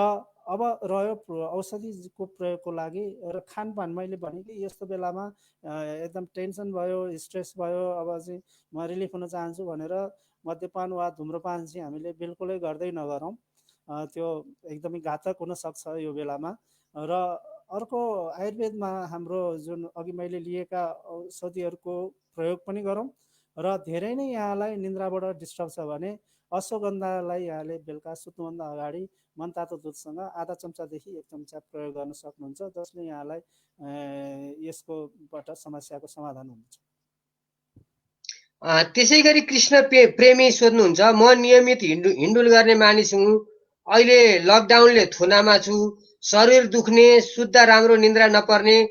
अब रह्यो औषधिको प्रयोगको लागि र खानपान, मैले भने कि यस्तो बेलामा एकदम टेन्सन भयो, स्ट्रेस भयो, अब चाहिँ म रिलिफ हुन चाहन्छु भनेर मद्यपान वा धुम्रपान चाहिँ हामीले बिल्कुलै गर्दै नगरौँ। त्यो एकदमै घातक हुनसक्छ यो बेलामा। र अर्को, आयुर्वेदमा हाम्रो जुन अघि मैले लिएका औषधिहरूको प्रयोग पनि गरौँ र धेरै नै यहाँलाई निन्द्राबाट डिस्टर्ब छ भने अश्वगन्धालाई यहाँले बेलुका सुत्नुभन्दा अगाडि मनतातो दुधसँग आधा चम्चादेखि 1 चम्चा प्रयोग गर्न सक्नुहुन्छ, जसले यहाँलाई यसकोबाट समस्याको समाधान हुन्छ। त्यसै गरी कृष्ण प्रेमी सोध्नुहुन्छ, म नियमित हिँडुल गर्ने मानिस हुँ, अहिले लकडाउनले थुनामा छु, शरीर दुख्ने, शुद्ध राम्रो निन्द्रा नपर्ने,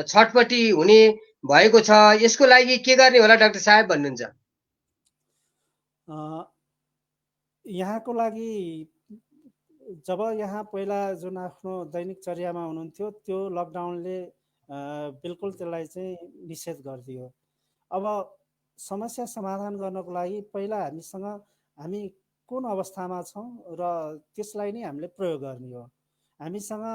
छटपटी हुने, भएको छ, यसको लागि के गर्ने होला डाक्टर साहेब भन्नुहुन्छ? यहाँको लागि जब यहाँ पहिला जुन आफ्नो दैनिक चर्यामा हुनुहुन्थ्यो त्यो लकडाउनले बिल्कुल त्यसलाई चाहिँ निषेध गरिदियो। अब समस्या समाधान गर्नको लागि पहिला हामी कुन अवस्थामा छौँ र त्यसलाई नै हामीले प्रयोग गर्ने हो। हामीसँग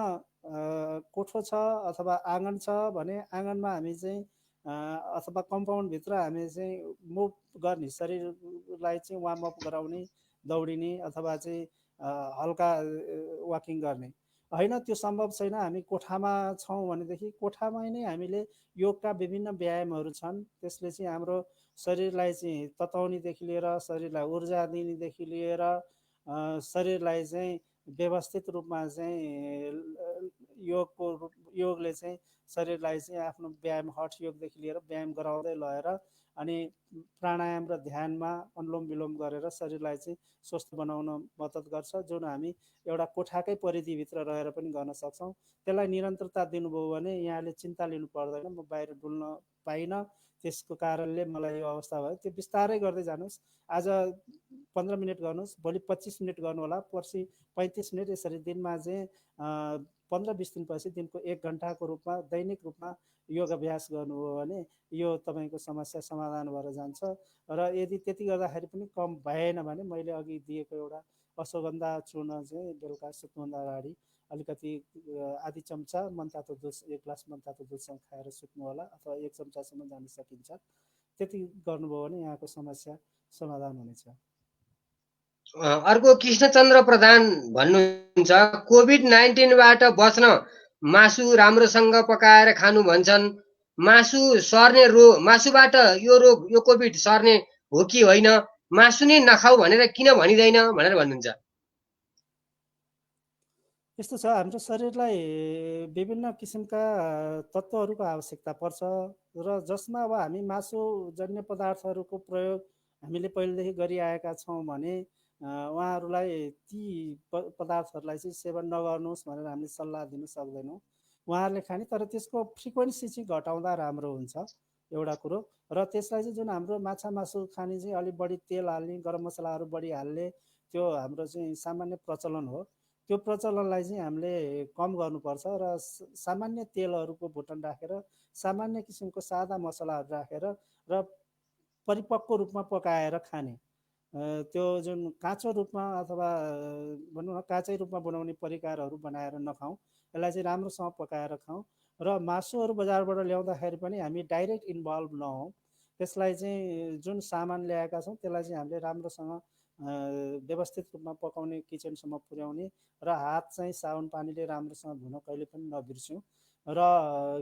कोठो छ अथवा आँगन छ भने आँगनमा हामी चाहिँ अथवा कम्पाउन्डभित्र हामी चाहिँ मुभ गर्ने, शरीरलाई चाहिँ वार्म अप गराउने, दौडिने अथवा चाहिँ हल्का वाकिङ गर्ने होइन, त्यो सम्भव छैन। हामी कोठामा छौँ भनेदेखि कोठामा नै हामीले योगका विभिन्न व्यायामहरू छन्, त्यसले चाहिँ हाम्रो शरीरलाई चाहिँ तताउनेदेखि लिएर शरीरलाई ऊर्जा दिनेदेखि लिएर शरीरलाई चाहिँ व्यवस्थित रूपमा चाहिँ योगले चाहिँ शरीरलाई चाहिँ आफ्नो व्यायाम हठ योगदेखि लिएर व्यायाम गराउँदै लगेर अनि प्राणायाम र ध्यानमा अनुलोम विलोम गरेर शरीरलाई चाहिँ स्वस्थ बनाउन मद्दत गर्छ, जुन हामी एउटा कोठाकै परिधिभित्र रहेर पनि गर्न सक्छौँ। त्यसलाई निरन्तरता दिनुभयो भने यहाँले चिन्ता लिनु पर्दैन, म बाहिर डुल्न पाइनँ त्यसको कारणले मलाई यो अवस्था भयो। त्यो बिस्तारै गर्दै जानुहोस्। आज 15 मिनट गर्नुहोस्, भोलि 25 मिनट गर्नुहोला, पर्सि 35 मिनट, यसरी दिनमा चाहिँ 15-20 दिनपछि दिनको 1 घन्टाको रूपमा दैनिक रूपमा योग अभ्यास गर्नुभयो भने यो तपाईँको समस्या समाधान भएर जान्छ। र यदि त्यति गर्दाखेरि पनि कम भएन भने मैले अघि दिएको एउटा अश्वगन्धा चूर्ण चाहिँ बेलुका सुत्नुभन्दा अगाडि अलिकति आधी चम्चा मनतातो दुध, 1 ग्लास मनतातो दुधसँग खाएर सुत्नु होला, अथवा 1 चम्चासम्म जान सकिन्छ। त्यति गर्नुभयो भने यहाँको समस्या समाधान हुनेछ। अर्को कृष्णचन्द्र प्रधान भन्नुहुन्छ, कोभिड-19बाट बच्न मासु राम्रोसँग पकाएर खानु भन्छन्, मासुबाट यो रोग, यो कोभिड सर्ने हो कि होइन, मासु नै नखाऊ भनेर किन भनिँदैन भनेर भन्नुहुन्छ? यस्तो छ, हाम्रो शरीरलाई विभिन्न किसिमका तत्त्वहरूको आवश्यकता पर्छ र जसमा अब हामी मासुजन्य पदार्थहरूको प्रयोग हामीले पहिलेदेखि गरिआएका छौँ भने उहाँहरूलाई ती पदार्थहरूलाई चाहिँ सेवन नगर्नुहोस् भनेर हामीले सल्लाह दिन सक्दैनौँ। उहाँहरूले खाने, तर त्यसको फ्रिक्वेन्सी चाहिँ घटाउँदा राम्रो हुन्छ एउटा कुरो। र त्यसलाई चाहिँ जुन हाम्रो माछा मासु खाने चाहिँ अलिक बढी तेल हाल्ने, गरम मसलाहरू बढी हाल्ने त्यो हाम्रो चाहिँ सामान्य प्रचलन हो। त्यो प्रचलनलाई चाहिँ हामीले कम गर्नुपर्छ र सामान्य तेलहरूको भुटन राखेर सामान्य किसिमको सादा मसलाहरू राखेर र परिपक्व रूपमा पकाएर खाने। त्यो जुन काँचो रूपमा अथवा भनौँ न काँचै रूपमा बनाउने परिकारहरू बनाएर नखाउँ, यसलाई चाहिँ राम्रोसँग पकाएर खाउँ। र मासुहरू बजारबाट ल्याउँदाखेरि पनि हामी डाइरेक्ट इन्भल्भ नहौँ। त्यसलाई चाहिँ जुन सामान ल्याएका छौँ त्यसलाई चाहिँ हामीले राम्रोसँग व्यवस्थित रूपमा पकाउने, किचनसम्म पुर्याउने र हात चाहिँ साबुन पानीले राम्रोसँग धुन कहिले पनि नबिर्स्यौँ। र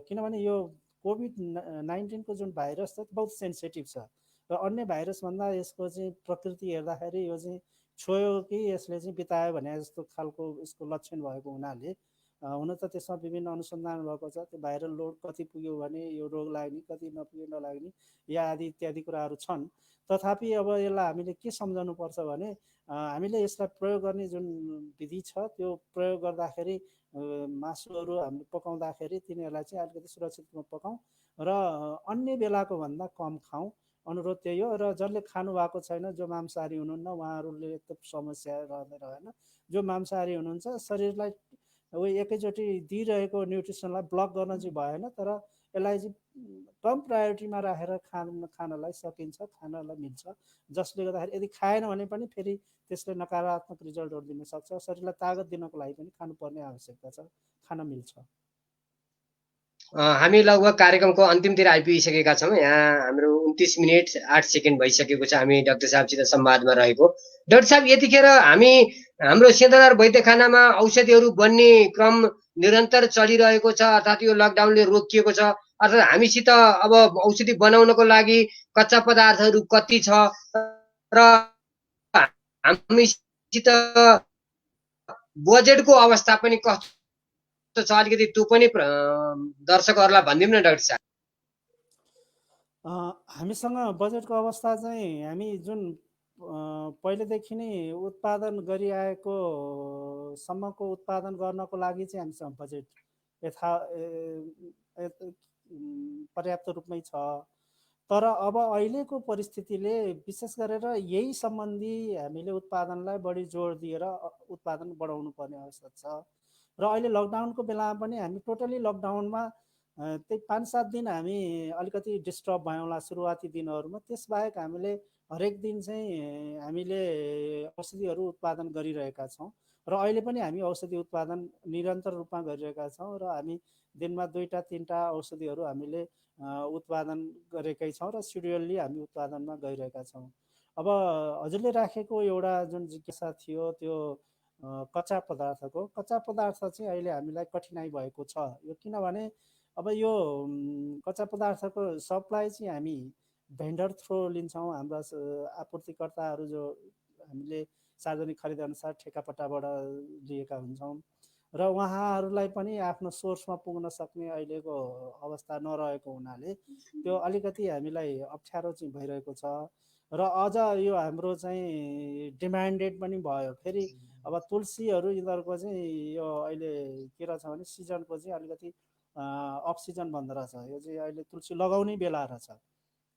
किनभने यो कोभिड-19को जुन भाइरस छ बहुत सेन्सिटिभ छ र अन्य भाइरसभन्दा यसको चाहिँ प्रकृति हेर्दाखेरि यो चाहिँ छोयो कि यसले चाहिँ बितायो भने जस्तो खालको यसको लक्षण भएको हुनाले हुन त त्यसमा विभिन्न अनुसन्धान भएको छ, त्यो भाइरल लोड कति पुग्यो भने यो रोग लाग्ने, कति नपुग्यो नलाग्ने, या आदि इत्यादि कुराहरू छन्। तथापि अब यसलाई हामीले के सम्झनुपर्छ भने हामीले यसलाई प्रयोग गर्ने जुन विधि छ त्यो प्रयोग गर्दाखेरि मासुहरू हामीले पकाउँदाखेरि तिनीहरूलाई चाहिँ अलिकति सुरक्षित रूपमा पकाउँ र अन्य बेलाको भन्दा कम खाउँ, अनुरोध त्यही हो। र जसले खानु भएको छैन, जो मांसाहारी हुनुहुन्न, उहाँहरूले त समस्या रहेन। जो मांसाहारी हुनुहुन्छ, शरीरलाई एकैचोटि दिइरहेको न्युट्रिसनलाई ब्लक गर्न चाहिँ भएन, तर यसलाई चाहिँ कम प्रायोरिटीमा राखेर खानलाई सकिन्छ, खानलाई मिल्छ। जसले गर्दाखेरि यदि खाएन भने पनि फेरि त्यसले नकारात्मक रिजल्टहरू दिन सक्छ। शरीरलाई तागत दिनको लागि पनि खानुपर्ने आवश्यकता छ, खान मिल्छ। हामी लगभग कार्यक्रमको अन्तिमतिर आइपुगिसकेका छौँ। यहाँ हाम्रो 29 मिनट 8 सेकेन्ड भइसकेको छ हामी डाक्टर साहबसित संवादमा रहेको। डाक्टर साहब, यतिखेर हाम्रो सिंहदरबार वैद्यखानामा औषधिहरू बन्ने क्रम निरन्तर चलिरहेको छ, अर्थात् यो लकडाउनले रोकिएको छ, अर्थात् हामीसित अब औषधि बनाउनको लागि कच्चा पदार्थहरू कति छ र हामीसित बजेटको अवस्था पनि कस्तो छ, अलिकति त्यो पनि दर्शकहरूलाई भनिदिउँ न डाक्टर साहब। हामीसँग बजेटको अवस्था चाहिँ हामी जुन पहिलेदेखि नै उत्पादन गरिआएको सम्मको उत्पादन गर्नको लागि चाहिँ हामीसँग बजेट पर्याप्त रूपमै छ। तर अब अहिलेको परिस्थितिले विशेष गरेर यही सम्बन्धी हामीले उत्पादनलाई बढी जोड दिएर उत्पादन बढाउनु पर्ने अवस्था छ। र अहिले लकडाउनको बेलामा पनि हामी टोटली लकडाउनमा त्यही 5-7 दिन हामी अलिकति डिस्टर्ब भयौँला सुरुवाती दिनहरूमा। त्यसबाहेक हामीले हरेक दिन चाहिँ हामीले औषधिहरू उत्पादन गरिरहेका छौँ र अहिले पनि हामी औषधि उत्पादन निरन्तर रूपमा गरिरहेका छौँ र हामी दिनमा 2-3टा औषधिहरू हामीले उत्पादन गरेकै छौँ र सिड्युलली हामी उत्पादनमा गइरहेका छौँ। अब हजुरले राखेको एउटा जुन जिज्ञासा थियो त्यो कच्चा पदार्थ चाहिँ अहिले हामीलाई कठिनाइ भएको छ। यो किनभने अब यो कच्चा पदार्थको सप्लाई चाहिँ हामी भेन्डर थ्रो लिन्छौँ। हाम्रा आपूर्तिकर्ताहरू जो हामीले सार्वजनिक खरिद अनुसार ठेकापट्टाबाट लिएका हुन्छौँ र उहाँहरूलाई पनि आफ्नो सोर्समा पुग्न सक्ने अहिलेको अवस्था नरहेको हुनाले त्यो अलिकति हामीलाई अप्ठ्यारो चाहिँ भइरहेको छ। र अझ यो हाम्रो चाहिँ डिमान्डेड पनि भयो। फेरि अब तुलसीहरू यिनीहरूको चाहिँ यो अहिले के रहेछ भने सिजनको चाहिँ अलिकति अफ सिजन भन्दो रहेछ। यो चाहिँ अहिले तुलसी लगाउने बेला रहेछ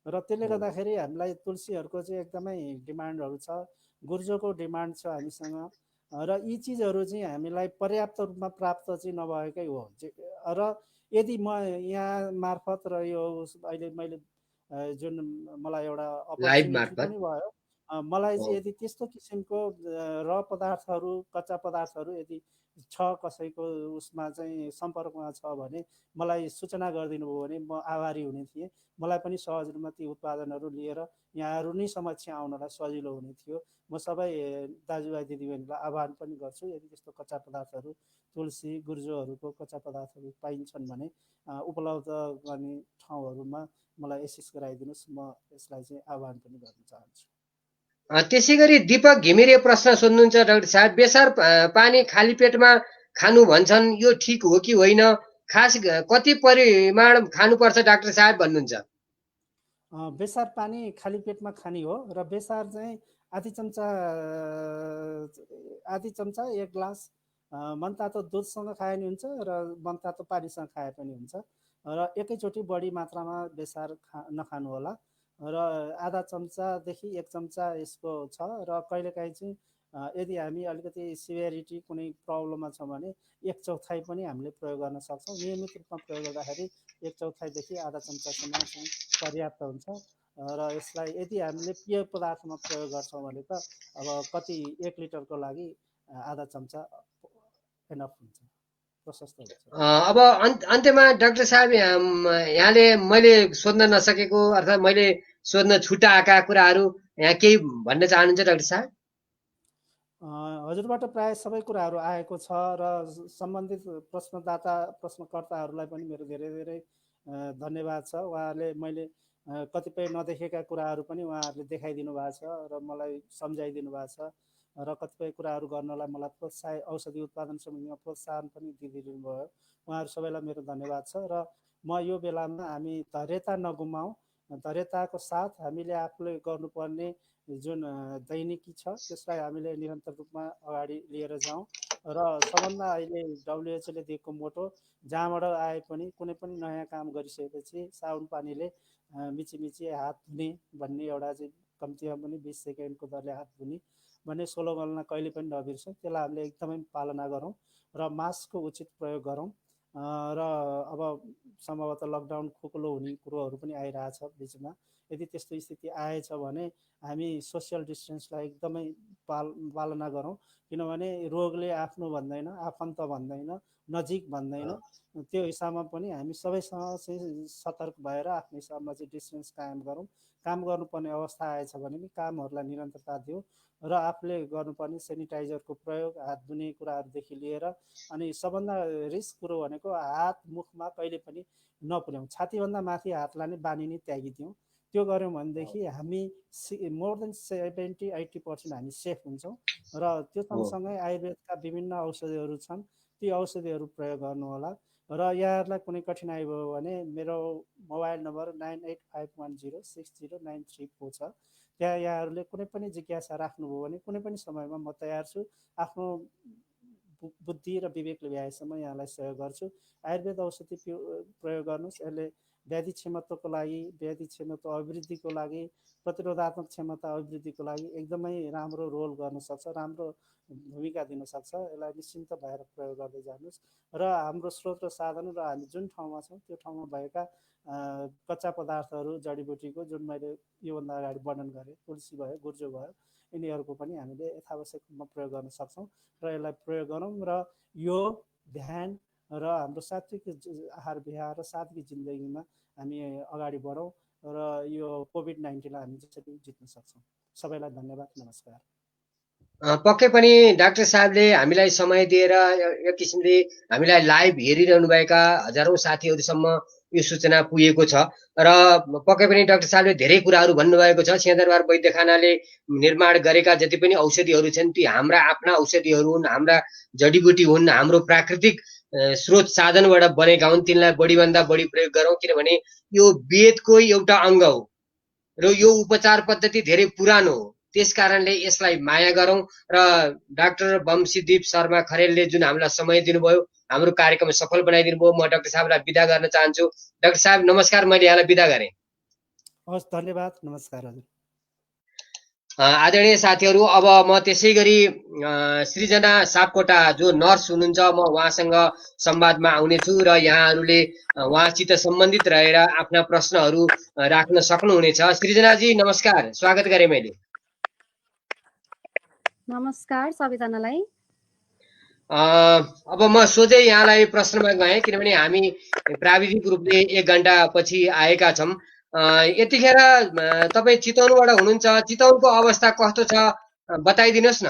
र त्यसले गर्दाखेरि हामीलाई तुलसीहरूको चाहिँ एकदमै डिमान्डहरू छ। गुर्जोको डिमान्ड छ हामीसँग र यी चिजहरू चाहिँ हामीलाई पर्याप्त रूपमा प्राप्त चाहिँ नभएकै हो। र यदि म यहाँ मार्फत र यो अहिले मैले जुन मलाई एउटा लाइभ अपर्च्युनिटी मार्फत पनि भयो, मलाई चाहिँ यदि त्यस्तो किसिमको र पदार्थहरू कच्चा पदार्थहरू यदि छ कसैको उसमा चाहिँ सम्पर्कमा छ भने मलाई सूचना गरिदिनु भयो भने म आभारी हुने थिएँ। मलाई पनि सहज रूपमा ती उत्पादनहरू लिएर यहाँहरू नै समक्ष आउनलाई सजिलो हुने थियो। म सबै दाजुभाइ दिदीबहिनीलाई आह्वान पनि गर्छु, यदि त्यस्तो कच्चा पदार्थहरू तुलसी गुर्जोहरूको कच्चा पदार्थहरू पाइन्छन् भने उपलब्ध गर्ने ठाउँहरूमा मलाई एसिस्ट गराइदिनुहोस्। म यसलाई चाहिँ आह्वान पनि गर्न चाहन्छु। त्यसै गरी दीपक घिमिरे प्रश्न सोध्नुहुन्छ डाक्टर साहब, बेसार पानी खाली पेटमा खानु भन्छन्, यो ठिक हो कि होइन? खास कति परिमाण खानुपर्छ डाक्टर साहब भन्नुहुन्छ? बेसार पानी खाली पेटमा खाने हो र बेसार चाहिँ आधी चम्चा 1 ग्लास मनतातो दुधसँग खाए पनि हुन्छ र मनतातो पानीसँग खाए पनि हुन्छ र एकैचोटि बढी मात्रामा बेसार नखानु होला र आधा चम्चादेखि 1 चम्चा यसको छ। र कहिलेकाहीँ चाहिँ यदि हामी अलिकति सिभियरिटी कुनै प्रब्लममा छ भने 1/4 पनि हामीले प्रयोग गर्न सक्छौँ। नियमित रूपमा प्रयोग गर्दाखेरि 1/4देखि आधा चम्चासम्म चाहिँ पर्याप्त हुन्छ। र यसलाई यदि हामीले पेय पदार्थमा प्रयोग गर्छौँ भने त अब कति 1 लिटरको लागि आधा चम्चा एनफ हुन्छ, प्रशस्त हुन्छ। अब अन्त्यमा डाक्टर साहब यहाँले मैले सोध्न नसकेको अर्थात् मैले सोध्न छुटाएका कुराहरू यहाँ केही भन्न चाहनुहुन्छ डाक्टर साहब? हजुरबाट प्राय सबै कुराहरू आएको छ र सम्बन्धित प्रश्नकर्ताहरूलाई पनि मेरो धेरै धेरै धन्यवाद छ। उहाँहरूले मैले कतिपय नदेखेका कुराहरू पनि उहाँहरूले देखाइदिनु भएको छ र मलाई सम्झाइदिनु भएको छ र कतिपय कुराहरू गर्नलाई मलाई औषधि उत्पादन सम्बन्धीमा प्रोत्साहन पनि दिइदिनु भयो। उहाँहरू सबैलाई मेरो धन्यवाद छ र म यो बेलामा हामी धैर्यता नगुमाउँ, धैर्यताको साथ हामीले आफूले गर्नुपर्ने जुन दैनिकी छ त्यसलाई हामीले निरन्तर रूपमा अगाडि लिएर जाउँ र सबभन्दा अहिले WHO ले दिएको मोटो जहाँबाट आए पनि कुनै पनि नयाँ काम गरिसकेपछि साबुन पानीले मिची हात धुने भन्ने एउटा चाहिँ कम्तीमा पनि 20 सेकेन्डको दरले हात धुने भन्ने स्लोगनलाई कहिले पनि नबिर्सौँ। त्यसलाई हामीले एकदमै पालना गरौँ र मास्कको उचित प्रयोग गरौँ र अब सम्भवतः लकडाउन खुकुलो हुने कुरोहरू पनि आइरहेछ बिचमा। यदि त्यस्तो स्थिति आएछ भने हामी सोसियल डिस्टेन्सलाई एकदमै पालना गरौँ, किनभने रोगले आफ्नो भन्दैन, आफन्त भन्दैन, नजिक भन्दैन। त्यो हिसाबमा पनि हामी सबैसँग चाहिँ सतर्क भएर आफ्नो हिसाबमा चाहिँ डिस्टेन्स कायम गरौँ। काम गर्नुपर्ने अवस्था आएछ भने पनि कामहरूलाई निरन्तरता दिउँ र आफूले गर्नुपर्ने सेनिटाइजरको प्रयोग, हात धुने कुराहरूदेखि लिएर अनि सबभन्दा रिस्क कुरो भनेको हात मुखमा कहिले पनि नपुर्याउँ। छातीभन्दा माथि हातलाई नै बानी नै त्यागिदिउँ। त्यो गऱ्यौँ भनेदेखि हामी मोर देन 70-80% हामी सेफ हुन्छौँ। र त्यो सँगसँगै आयुर्वेदका विभिन्न औषधिहरू छन्, ती औषधिहरू प्रयोग गर्नुहोला। र यहाँहरूलाई कुनै कठिनाइ भयो भने मेरो मोबाइल नम्बर 9851060934 छ। त्यहाँ यहाँहरूले कुनै पनि जिज्ञासा राख्नुभयो भने कुनै पनि समयमा म तयार छु आफ्नो बुद्धि र विवेकले भ्याएसम्म यहाँलाई सहयोग गर्छु। आयुर्वेद औषधि प्रयोग गर्नुहोस्। यसले व्याधि क्षमताको लागि, व्याधि क्षमता अभिवृद्धिको लागि, प्रतिरोधात्मक क्षमता अभिवृद्धिको लागि एकदमै राम्रो रोल गर्न सक्छ, राम्रो भूमिका दिन सक्छ। यसलाई निश्चिन्त भएर प्रयोग गर्दै जानुहोस्। र हाम्रो स्रोत र साधन र हामी जुन ठाउँमा छौँ त्यो ठाउँमा भएका कच्चा पदार्थहरू, जडीबुटीको जुन मैले योभन्दा अगाडि वर्णन गरेँ, तुलसी भयो, गुर्जो भयो, यिनीहरूको पनि हामीले यथावश्यक रूपमा प्रयोग गर्न सक्छौँ र यसलाई प्रयोग गरौँ र योग, ध्यान र हाम्रो सात्विक आहार विहार र सात्विक जिन्दगीमा हामी अगाडि बढौँ र यो कोभिड-19लाई हामी जसरी जित्न सक्छौँ। सबैलाई धन्यवाद, नमस्कार। पक्कै पनि डाक्टर साहबले हामीलाई समय दिएर एक किसिमले हामीलाई लाइभ हेरिरहनुभएका हजारौं साथीहरूसम्म यो सूचना पुगेको छ र पक्कै पनि डाक्टर साहबले धेरै कुराहरू भन्नुभएको छ। सिंहदरबार वैद्यखानाले निर्माण गरेका जति पनि औषधिहरू छन् ती हाम्रा आफ्ना औषधिहरू हुन्, हाम्रा जडीबुटी हुन्, हाम्रो प्राकृतिक स्रोत साधनबाट बनेका हुन्। तिनलाई बढीभन्दा बढी प्रयोग गरौँ, किनभने यो वेदको एउटा अङ्ग हो र यो उपचार पद्धति धेरै पुरानो हो। त्यस कारणले यसलाई माया गरौँ र डाक्टर वंशीदीप शर्मा खरेलले जुन हामीलाई समय दिनुभयो, हाम्रो कार्यक्रम सफल बनाइदिनु भयो। म डाक्टर साहबलाई बिदा गर्न चाहन्छु। डाक्टर साहब नमस्कार, मैले यहाँलाई बिदा गरेँ। हस्, धन्यवाद, नमस्कार हजुर। आदरणीय साथीहरू, अब म त्यसै गरी सृजना सापकोटा जो नर्स हुनुहुन्छ, म उहाँसँग संवादमा आउनेछु र यहाँहरूले उहाँसित सम्बन्धित रहेर आफ्ना प्रश्नहरू राख्न सक्नुहुनेछ। सृजनाजी नमस्कार, स्वागत गरेँ मैले। नमस्कार सबैजनालाई। अब म सोझै यहाँलाई प्रश्नमा गएँ, किनभने हामी प्राविधिक रूपले 1 घण्टा पछि आएका छौँ। यतिखेर तपाईँ चितवनबाट हुनुहुन्छ, चितवनको अवस्था कस्तो छ बताइदिनुहोस् न।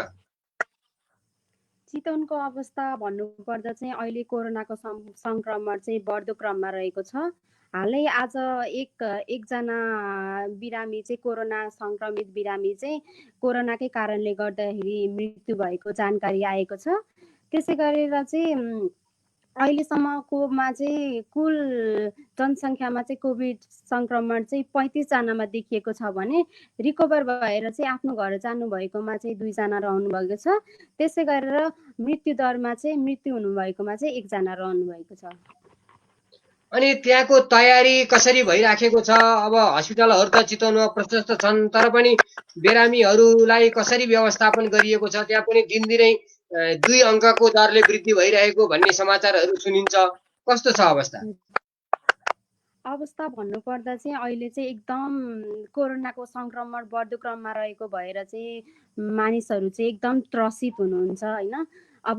चितवनको अवस्था भन्नुपर्दा चाहिँ अहिले कोरोनाको सङ्क्रमण चाहिँ बढ्दो क्रममा रहेको छ। हालै आज एकजना बिरामी चाहिँ कोरोना सङ्क्रमित बिरामी चाहिँ कोरोनाकै कारणले गर्दाखेरि मृत्यु भएको जानकारी आएको छ। त्यसै गरेर चाहिँ अहिलेसम्मकोमा चाहिँ कुल जनसङ्ख्यामा चाहिँ कोभिड सङ्क्रमण चाहिँ 35 जनामा देखिएको छ भने रिकभर भएर चाहिँ आफ्नो घर जानुभएकोमा चाहिँ 2 जना रहनुभएको छ। त्यसै गरेर मृत्यु दरमा चाहिँ मृत्यु हुनुभएकोमा चाहिँ 1 जना रहनुभएको छ। अनि त्यहाँको तयारी कसरी भइराखेको छ? अब हस्पिटलहरू त चितवनमा प्रशस्त छन्, तर पनि बिरामीहरूलाई कसरी व्यवस्थापन गरिएको छ? त्यहाँ पनि दिनदिनै 2 अङ्कको दरले वृद्धि भइरहेको भन्ने समाचारहरू सुनिन्छ। कस्तो छ अवस्था? अवस्था भन्नुपर्दा चाहिँ अहिले चाहिँ एकदम कोरोनाको सङ्क्रमण बढ्दो क्रममा रहेको भएर चाहिँ मानिसहरू चाहिँ एकदम त्रसित हुनुहुन्छ होइन। अब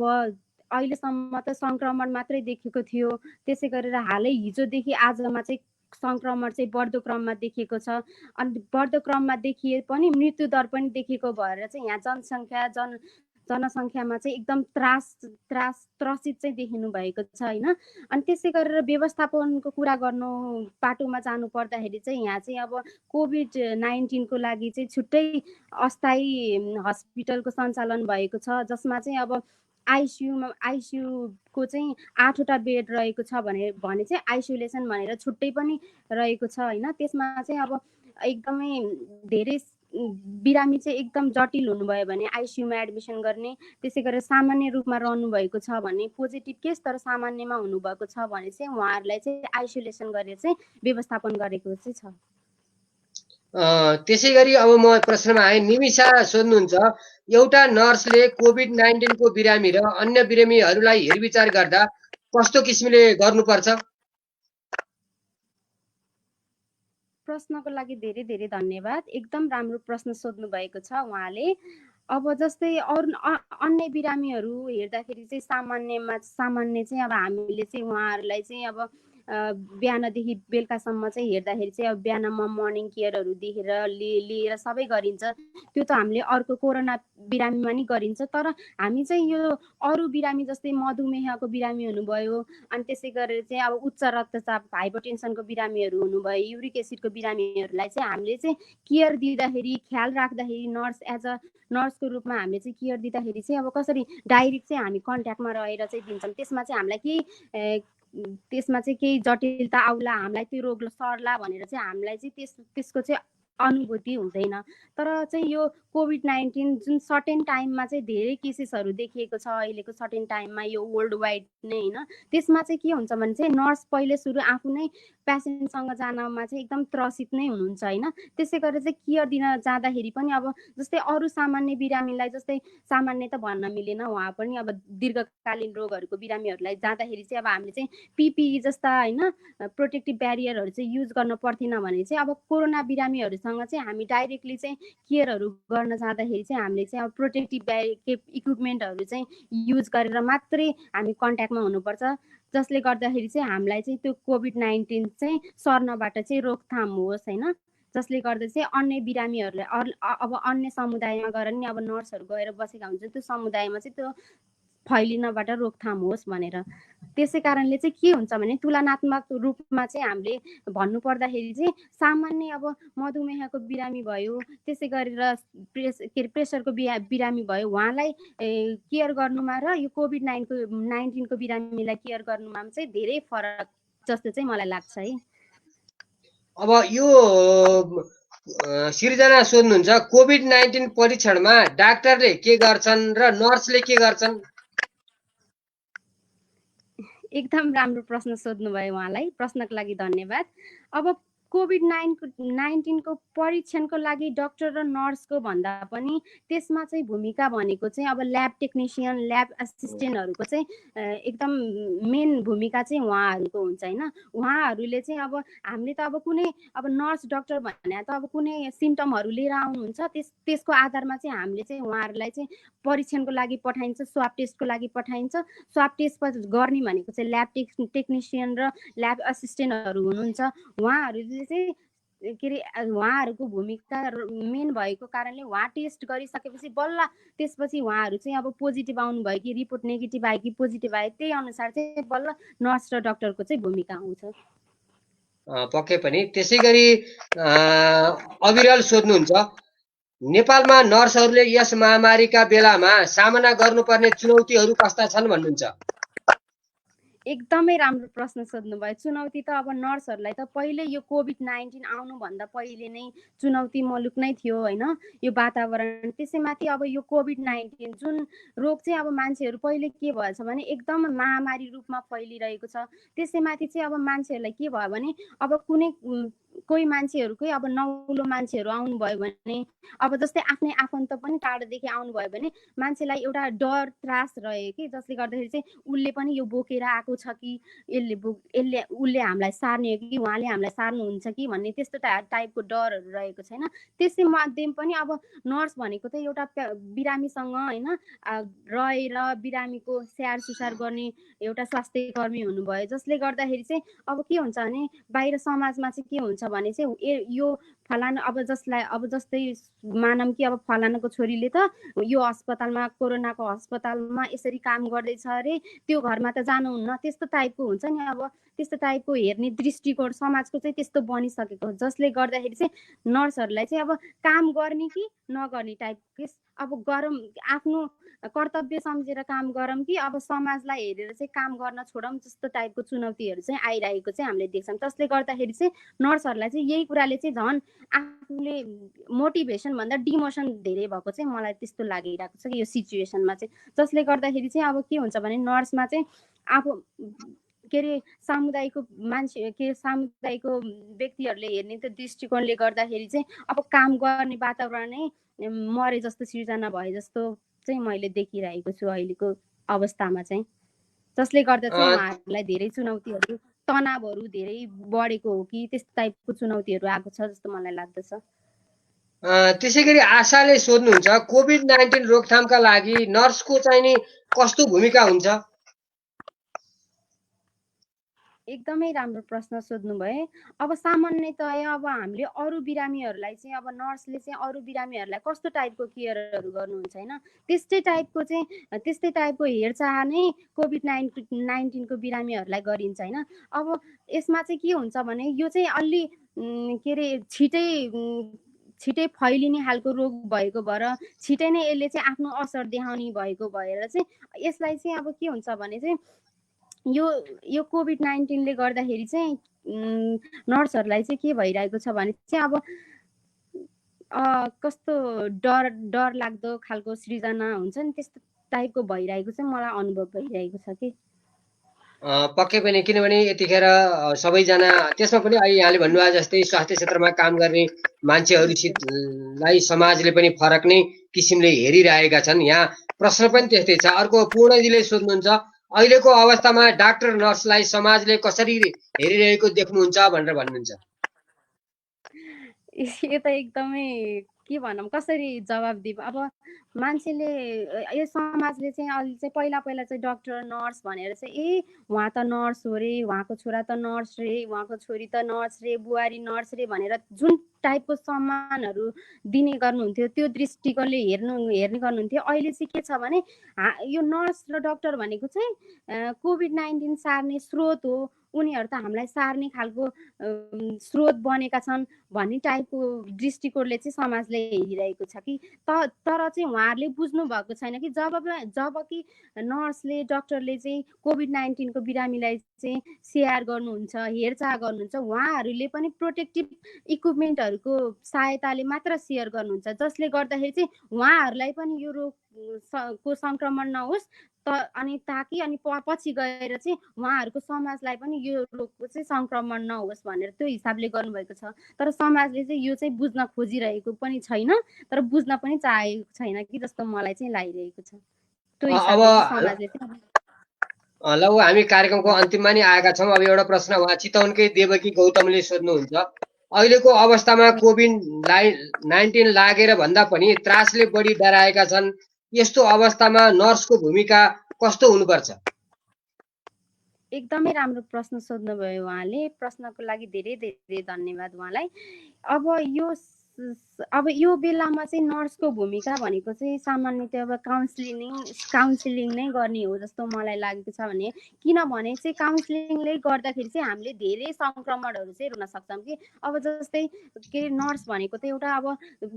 अहिलेसम्म त सङ्क्रमण मात्रै देखेको थियो, त्यसै गरेर हालै हिजोदेखि आजमा चाहिँ सङ्क्रमण चाहिँ बढ्दो क्रममा देखिएको छ। अनि बढ्दो क्रममा देखिए पनि मृत्यु दर पनि देखेको भएर चाहिँ यहाँ जनसङ्ख्यामा चाहिँ एकदम त्रसित चाहिँ देखिनु भएको छ होइन। अनि त्यसै गरेर व्यवस्थापनको कुरा गर्नु पाटोमा जानु पर्दाखेरि चाहिँ यहाँ चाहिँ अब कोभिड-19 को लागि चाहिँ छुट्टै अस्थायी हस्पिटलको सञ्चालन भएको छ, जसमा चाहिँ अब आइसियुको चाहिँ 8वटा बेड रहेको छ भने चाहिँ आइसोलेसन भनेर छुट्टै पनि रहेको छ होइन। त्यसमा चाहिँ अब एकदमै धेरै बिरामी चाहिँ एकदम जटिल हुनुभयो भने आइसियुमा एडमिसन गर्ने, त्यसै गरेर सामान्य रूपमा रहनुभएको छ भने पोजिटिभ केस तर सामान्यमा हुनुभएको छ भने चाहिँ उहाँहरूलाई चाहिँ आइसोलेसन गरेर चाहिँ व्यवस्थापन गरेको चाहिँ छ। त्यसै गरी अब म प्रश्नमा आएँ। निमिषा सोध्नुहुन्छ, एउटा नर्सले कोभिड-19 को बिरामी र अन्य बिरामीहरूलाई हेरविचार गर्दा कस्तो किसिमले गर्नुपर्छ? प्रश्नको लागि धेरै धेरै धन्यवाद। एकदम राम्रो प्रश्न सोध्नु भएको छ उहाँले। अब जस्तै अन्य बिरामीहरू हेर्दाखेरि चाहिँ सामान्य चाहिँ अब हामीले चाहिँ उहाँहरूलाई चाहिँ अब बिहानदेखि बेलुकासम्म चाहिँ हेर्दाखेरि चाहिँ अब बिहानमा मर्निङ केयरहरू लिएर सबै गरिन्छ। त्यो त हामीले अर्को कोरोना बिरामीमा नि गरिन्छ। तर हामी चाहिँ यो अरू बिरामी जस्तै मधुमेहको बिरामी हुनुभयो, अनि त्यसै गरेर चाहिँ अब उच्च रक्तचाप हाइपरटेन्सनको बिरामीहरू हुनुभयो, युरिक एसिडको बिरामीहरूलाई चाहिँ हामीले चाहिँ केयर दिँदाखेरि, ख्याल राख्दाखेरि नर्सको रूपमा हामीले चाहिँ केयर दिँदाखेरि चाहिँ अब कसरी डाइरेक्ट चाहिँ हामी कन्ट्याक्टमा रहेर चाहिँ दिन्छौँ। त्यसमा चाहिँ हामीलाई केही जटिलता आउला, हामीलाई त्यो रोग सर्ला भनेर चाहिँ हामीलाई चाहिँ त्यसको चाहिँ अनुभूति हुँदैन। तर चाहिँ यो कोभिड-19 जुन सर्टेन टाइममा चाहिँ धेरै केसेसहरू देखिएको छ अहिलेको सर्टेन टाइममा, यो वर्ल्ड वाइड नै होइन, त्यसमा चाहिँ के हुन्छ भने चाहिँ नर्स पहिले सुरु आफू नै पेसेन्टसँग जानमा चाहिँ एकदम त्रसित नै हुनुहुन्छ होइन। त्यसै गरेर चाहिँ केयर दिन जाँदाखेरि पनि अब जस्तै अरू सामान्य बिरामीलाई, जस्तै सामान्य त भन्न मिलेन, उहाँ पनि अब दीर्घकालीन रोगहरूको बिरामीहरूलाई जाँदाखेरि चाहिँ अब हामीले चाहिँ पिपिई जस्ता होइन प्रोटेक्टिभ ब्यारियरहरू चाहिँ युज गर्न पर्थेन भने चाहिँ अब कोरोना बिरामीहरूसँग चाहिँ हामी डाइरेक्टली चाहिँ केयरहरू गर्न जाँदाखेरि चाहिँ हामीले चाहिँ अब प्रोटेक्टिभ इक्विपमेन्टहरू चाहिँ युज गरेर मात्रै हामी कन्ट्याक्टमा हुनुपर्छ, जसले गर्दाखेरि चाहिँ हामीलाई चाहिँ त्यो कोभिड-19 चाहिँ सर्नबाट चाहिँ रोकथाम होस् होइन। जसले गर्दा चाहिँ अन्य बिरामीहरूलाई अब अन्य समुदायमा गएर नि अब नर्सहरू गएर बसेका हुन्छन्, त्यो समुदायमा चाहिँ त्यो फैलिनबाट रोकथाम होस् भनेर। त्यसै कारणले चाहिँ के हुन्छ भने तुलनात्मक रूपमा चाहिँ हामीले भन्नु पर्दाखेरि चाहिँ सामान्य अब मधुमेहको बिरामी भयो, त्यसै गरेर प्रेसरको बिरामी भयो, उहाँलाई केयर गर्नुमा र यो कोभिड-19 को बिरामीलाई केयर गर्नुमा चाहिँ धेरै फरक जस्तो चाहिँ मलाई लाग्छ है। अब यो सिर्जना सोध्नुहुन्छ, कोभिड-19 परीक्षणमा डाक्टरले के गर्छन् र नर्सले के गर्छन्? एकदम राम्रो प्रश्न सोध्नुभयो, उहाँलाई प्रश्नको लागि धन्यवाद। अब कोभिड-19 को परीक्षणको लागि डाक्टर र नर्सको भन्दा पनि त्यसमा चाहिँ भूमिका भनेको चाहिँ अब ल्याब टेक्निसियन, ल्याब एसिस्टेन्टहरूको चाहिँ एकदम मेन भूमिका चाहिँ उहाँहरूको हुन्छ होइन। उहाँहरूले चाहिँ अब हामीले त अब कुनै अब नर्स डाक्टर भने त अब कुनै सिम्टमहरू लिएर आउनुहुन्छ, त्यसको आधारमा चाहिँ हामीले चाहिँ उहाँहरूलाई चाहिँ परीक्षणको लागि पठाइन्छ, स्वाब टेस्टको लागि पठाइन्छ। स्वाब टेस्ट गर्ने भनेको चाहिँ ल्याब टेक्निसियन र ल्याब एसिस्टेन्टहरू हुनुहुन्छ। उहाँहरूले चाहिँ के अरे उहाँहरूको भूमिका मेन भएको कारणले उहाँ टेस्ट गरिसकेपछि बल्ल त्यसपछि उहाँहरू चाहिँ अब पोजिटिभ आउनुभयो कि रिपोर्ट नेगेटिभ आयो कि पोजिटिभ आयो, त्यही अनुसार चाहिँ बल्ल नर्स र डाक्टरको चाहिँ भूमिका आउँछ। पक्कै पनि। त्यसै गरी अविरल सोध्नुहुन्छ, नेपालमा नर्सहरूले यस महामारीका बेलामा सामना गर्नुपर्ने चुनौतीहरू कस्ता छन् भन्नुहुन्छ? एकदमै राम्रो प्रश्न सोध्नुभयो। चुनौती त अब नर्सहरूलाई त पहिले यो कोभिड-19 आउनुभन्दा पहिले नै चुनौती मुलुक नै थियो होइन, यो वातावरण। त्यसैमाथि अब यो कोभिड-19 जुन रोग चाहिँ अब मान्छेहरू पहिले के भएछ भने एकदम महामारी रूपमा फैलिरहेको छ। त्यसैमाथि चाहिँ अब मान्छेहरूलाई के भयो भने अब कोही मान्छेहरूकै अब नौलो मान्छेहरू आउनुभयो भने, अब जस्तै आफ्नै आफन्त पनि टाढोदेखि आउनुभयो भने मान्छेलाई एउटा डर त्रास रह्यो कि, जसले गर्दाखेरि चाहिँ उसले पनि यो बोकेर आएको छ कि उसले हामीलाई सार्ने हो कि उहाँले हामीलाई सार्नुहुन्छ कि भन्ने त्यस्तो टाइपको डरहरू रहेको छैन। त्यसै माध्यम पनि अब नर्स भनेको त एउटा बिरामीसँग होइन रहेर बिरामीको स्याहार सुसार गर्ने एउटा स्वास्थ्य कर्मी हुनुभयो, जसले गर्दाखेरि चाहिँ अब के हुन्छ भने बाहिर समाजमा चाहिँ के हुन्छ भने चाहिँ यो फलाना अब जस्तै मानौँ कि अब फलानाको छोरीले त यो अस्पतालमा कोरोनाको अस्पतालमा यसरी काम गर्दैछ अरे, त्यो घरमा त जानुहुन्न, त्यस्तो टाइपको हुन्छ नि। अब त्यस्तो टाइपको हेर्ने दृष्टिकोण समाजको चाहिँ त्यस्तो बनिसकेको हो, जसले गर्दाखेरि चाहिँ नर्सहरूलाई चाहिँ अब काम गर्ने कि नगर्ने टाइपको, अब गरौँ आफ्नो कर्तव्य सम्झेर काम गरौँ कि अब समाजलाई हेरेर चाहिँ काम गर्न छोडौँ, जस्तो टाइपको चुनौतीहरू चाहिँ आइरहेको चाहिँ हामीले देख्छौँ। त्यसले गर्दाखेरि चाहिँ नर्सहरूलाई चाहिँ यही कुराले चाहिँ झन् आफूले मोटिभेसन भन्दा डिमोसन धेरै भएको चाहिँ मलाई त्यस्तो लागिरहेको छ कि यो सिचुएसनमा चाहिँ। जसले गर्दाखेरि चाहिँ अब के हुन्छ भने नर्समा चाहिँ आफू के अरे सामुदायिकको व्यक्तिहरूले हेर्ने त्यो दृष्टिकोणले गर्दाखेरि चाहिँ अब काम गर्ने वातावरण नै मरे जस्तो सिर्जना भए जस्तो चाहिँ मैले देखिरहेको छु अहिलेको अवस्थामा चाहिँ। जसले गर्दा चाहिँ उहाँहरूलाई धेरै चुनौतीहरू, तनावहरू धेरै बढेको हो कि त्यस्तो टाइपको चुनौतीहरू आएको छ जस्तो मलाई लाग्दछ। त्यसै गरी आशाले सोध्नुहुन्छ, कोभिड-19 रोकथामका लागि नर्सको चाहिँ नि कस्तो भूमिका हुन्छ? एकदमै राम्रो प्रश्न सोध्नुभयो। अब सामान्यतया अब हामीले अरू बिरामीहरूलाई चाहिँ अब नर्सले चाहिँ अरू बिरामीहरूलाई कस्तो टाइपको केयरहरू गर्नुहुन्छ होइन, त्यस्तै टाइपको हेरचाह नै कोभिड-19 को बिरामीहरूलाई गरिन्छ होइन। अब यसमा चाहिँ के हुन्छ भने यो चाहिँ अलि के अरे छिटै फैलिने खालको रोग भएको भएर छिटै नै यसले चाहिँ आफ्नो असर देखाउने भएको भएर चाहिँ यसलाई चाहिँ अब के हुन्छ भने चाहिँ यो कोभिड-19ले गर्दाखेरि चाहिँ नर्सहरूलाई चाहिँ के भइरहेको छ भने चाहिँ अब कस्तो डर डर लाग्दो खालको सृजना हुन्छ नि त्यस्तो टाइपको भइरहेको चाहिँ मलाई अनुभव भइरहेको छ कि पक्कै पनि किनभने यतिखेर सबैजना त्यसमा पनि अहिले यहाँले भन्नुभयो जस्तै स्वास्थ्य क्षेत्रमा काम गर्ने मान्छेहरूलाई समाजले पनि फरक नै किसिमले हेरिरहेका छन्। यहाँ प्रश्न पनि त्यस्तै छ। अर्को पूर्णजीले सोध्नुहुन्छ अहिलेको अवस्थामा डाक्टर नर्सलाई समाजले कसरी हेरिरहेको देख्नुहुन्छ भनेर भन्नुहुन्छ। यो त एकदमै के भनौँ कसरी जवाब दिउँ अब मान्छेले यो समाजले चाहिँ अलि चाहिँ पहिला पहिला चाहिँ डक्टर नर्स भनेर चाहिँ ए उहाँ त नर्स हो रे उहाँको छोरा त नर्स रे उहाँको छोरी त नर्स रे बुहारी नर्स रे भनेर जुन टाइपको सम्मानहरू दिने गर्नुहुन्थ्यो त्यो दृष्टिकोणले हेर्ने गर्नुहुन्थ्यो। अहिले चाहिँ के छ भने यो नर्स र डक्टर भनेको चाहिँ कोभिड-19 सार्ने स्रोत हो उनीहरू त हामीलाई सार्ने खालको स्रोत बनेका छन् भन्ने टाइपको दृष्टिकोणले चाहिँ समाजले हेरिरहेको छ कि तर चाहिँ उहाँहरूले बुझ्नु भएको छैन कि जब कि नर्सले डक्टरले चाहिँ कोभिड-19 को बिरामीलाई चाहिँ स्याहार गर्नुहुन्छ हेरचाह गर्नुहुन्छ उहाँहरूले पनि प्रोटेक्टिभ इक्विपमेन्टहरूको सहायताले मात्र सेयर गर्नुहुन्छ जसले गर्दाखेरि चाहिँ उहाँहरूलाई पनि यो रोगको सङ्क्रमण नहोस् अनि ताकि अनि पछि गएर चाहिँ उहाँहरूको समाजलाई पनि यो रोगको चाहिँ सङ्क्रमण नहोस् भनेर त्यो हिसाबले गर्नुभएको छ। तर समाजले चाहिँ यो चाहिँ बुझ्न खोजिरहेको पनि छैन तर बुझ्न पनि चाहेको छैन कि जस्तो मलाई चाहिँ लागिरहेको छ। त्यो हिसाबले समाजले चाहिँ ल हामी कार्यक्रमको अन्तिममा नि आएका छौँ। अब एउटा प्रश्न उहाँ चितवनकै देवकी गौतमले सोध्नुहुन्छ अहिलेको अवस्थामा कोभिड-19 लागेर भन्दा पनि त्रासले बढी डराएका छन्। यस्तो अवस्थामा नर्सको भूमिका कस्तो हुनुपर्छ? एकदमै राम्रो प्रश्न सोध्नुभयो उहाँले। प्रश्नको लागि धेरै धेरै धन्यवाद उहाँलाई। अब यो बेलामा चाहिँ नर्सको भूमिका भनेको चाहिँ सामान्यतया अब काउन्सिलिङ नै गर्ने हो जस्तो मलाई लागेको छ। भने किनभने चाहिँ काउन्सिलिङले गर्दाखेरि चाहिँ हामीले धेरै सङ्क्रमणहरू चाहिँ रुन सक्छौँ कि अब जस्तै के नर्स भनेको त एउटा अब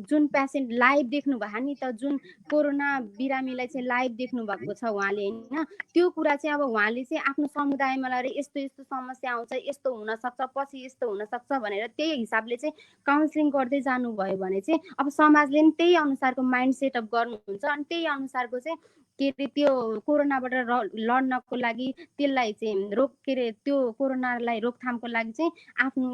जुन पेसेन्ट लाइभ देख्नु भयो नि त जुन कोरोना बिरामीलाई चाहिँ लाइभ देख्नु भएको छ उहाँले होइन त्यो कुरा चाहिँ अब उहाँले चाहिँ आफ्नो समुदायमा लगेर यस्तो यस्तो समस्या आउँछ यस्तो हुनसक्छ पछि यस्तो हुनसक्छ भनेर त्यही हिसाबले चाहिँ काउन्सिलिङ गर्दै जानुभयो भने चाहिँ अब समाजले पनि त्यही अनुसारको माइन्ड सेटअप गर्नुहुन्छ अनि त्यही अनुसारको चाहिँ के अरे त्यो कोरोनाबाट लड्नको लागि त्यसलाई चाहिँ त्यो कोरोनालाई रोकथामको लागि चाहिँ आफ्नो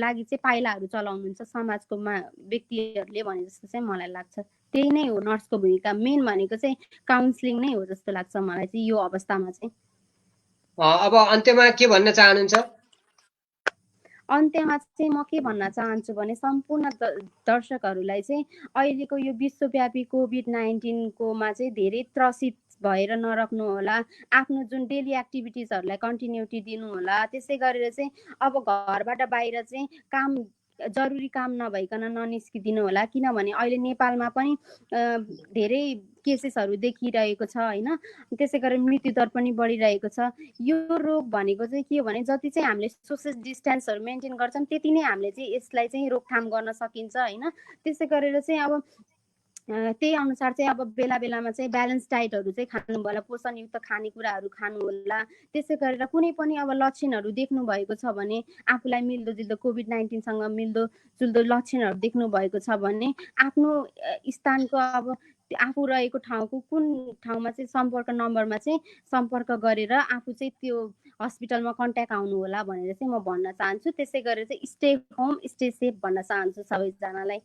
लागि चाहिँ पाइलाहरू चलाउनुहुन्छ समाजको व्यक्तिहरूले भने जस्तो चाहिँ मलाई लाग्छ। त्यही नै हो नर्सको भूमिका मेन भनेको चाहिँ काउन्सिलिङ नै हो जस्तो लाग्छ मलाई चाहिँ यो अवस्थामा चाहिँ। अब अन्त्यमा के भन्न चाहनुहुन्छ? अन्त्यमा चाहिँ म के भन्न चाहन्छु भने सम्पूर्ण दर्शकहरूलाई चाहिँ अहिलेको यो विश्वव्यापी कोभिड-19 कोमा चाहिँ धेरै त्रसित भएर नराख्नु होला। आफ्नो जुन डेली एक्टिभिटिजहरूलाई कन्टिन्युटी दिनु होला। त्यसै गरेर चाहिँ अब घरबाट बाहिर चाहिँ जरुरी काम नभइकन ननिस्किदिनु होला किनभने अहिले नेपालमा पनि धेरै केसेसहरू देखिरहेको छ होइन। त्यसै गरेर मृत्युदर पनि बढिरहेको छ। यो रोग भनेको चाहिँ के हो भने जति चाहिँ हामीले सोसियल डिस्टेन्सहरू मेन्टेन गर्छौँ त्यति नै हामीले चाहिँ यसलाई चाहिँ रोकथाम गर्न सकिन्छ होइन। त्यसै गरेर चाहिँ अब त्यही अनुसार चाहिँ अब बेला बेलामा चाहिँ ब्यालेन्स डाइटहरू चाहिँ खानु होला पोषणयुक्त खानेकुराहरू खानु होला। त्यसै गरेर कुनै पनि अब लक्षणहरू देख्नु भएको छ भने आफूलाई मिल्दोजुल्दो कोभिड-19सँग मिल्दोजुल्दो लक्षणहरू देख्नु भएको छ भने आफ्नो स्थानको अब आफू रहेको ठाउँको कुन ठाउँमा चाहिँ सम्पर्क नम्बरमा चाहिँ सम्पर्क गरेर आफू चाहिँ त्यो हस्पिटलमा कन्ट्याक्ट आउनु होला भनेर चाहिँ म भन्न चाहन्छु। त्यसै गरेर चाहिँ स्टे होम स्टे सेफ भन्न चाहन्छु सबैजनालाई।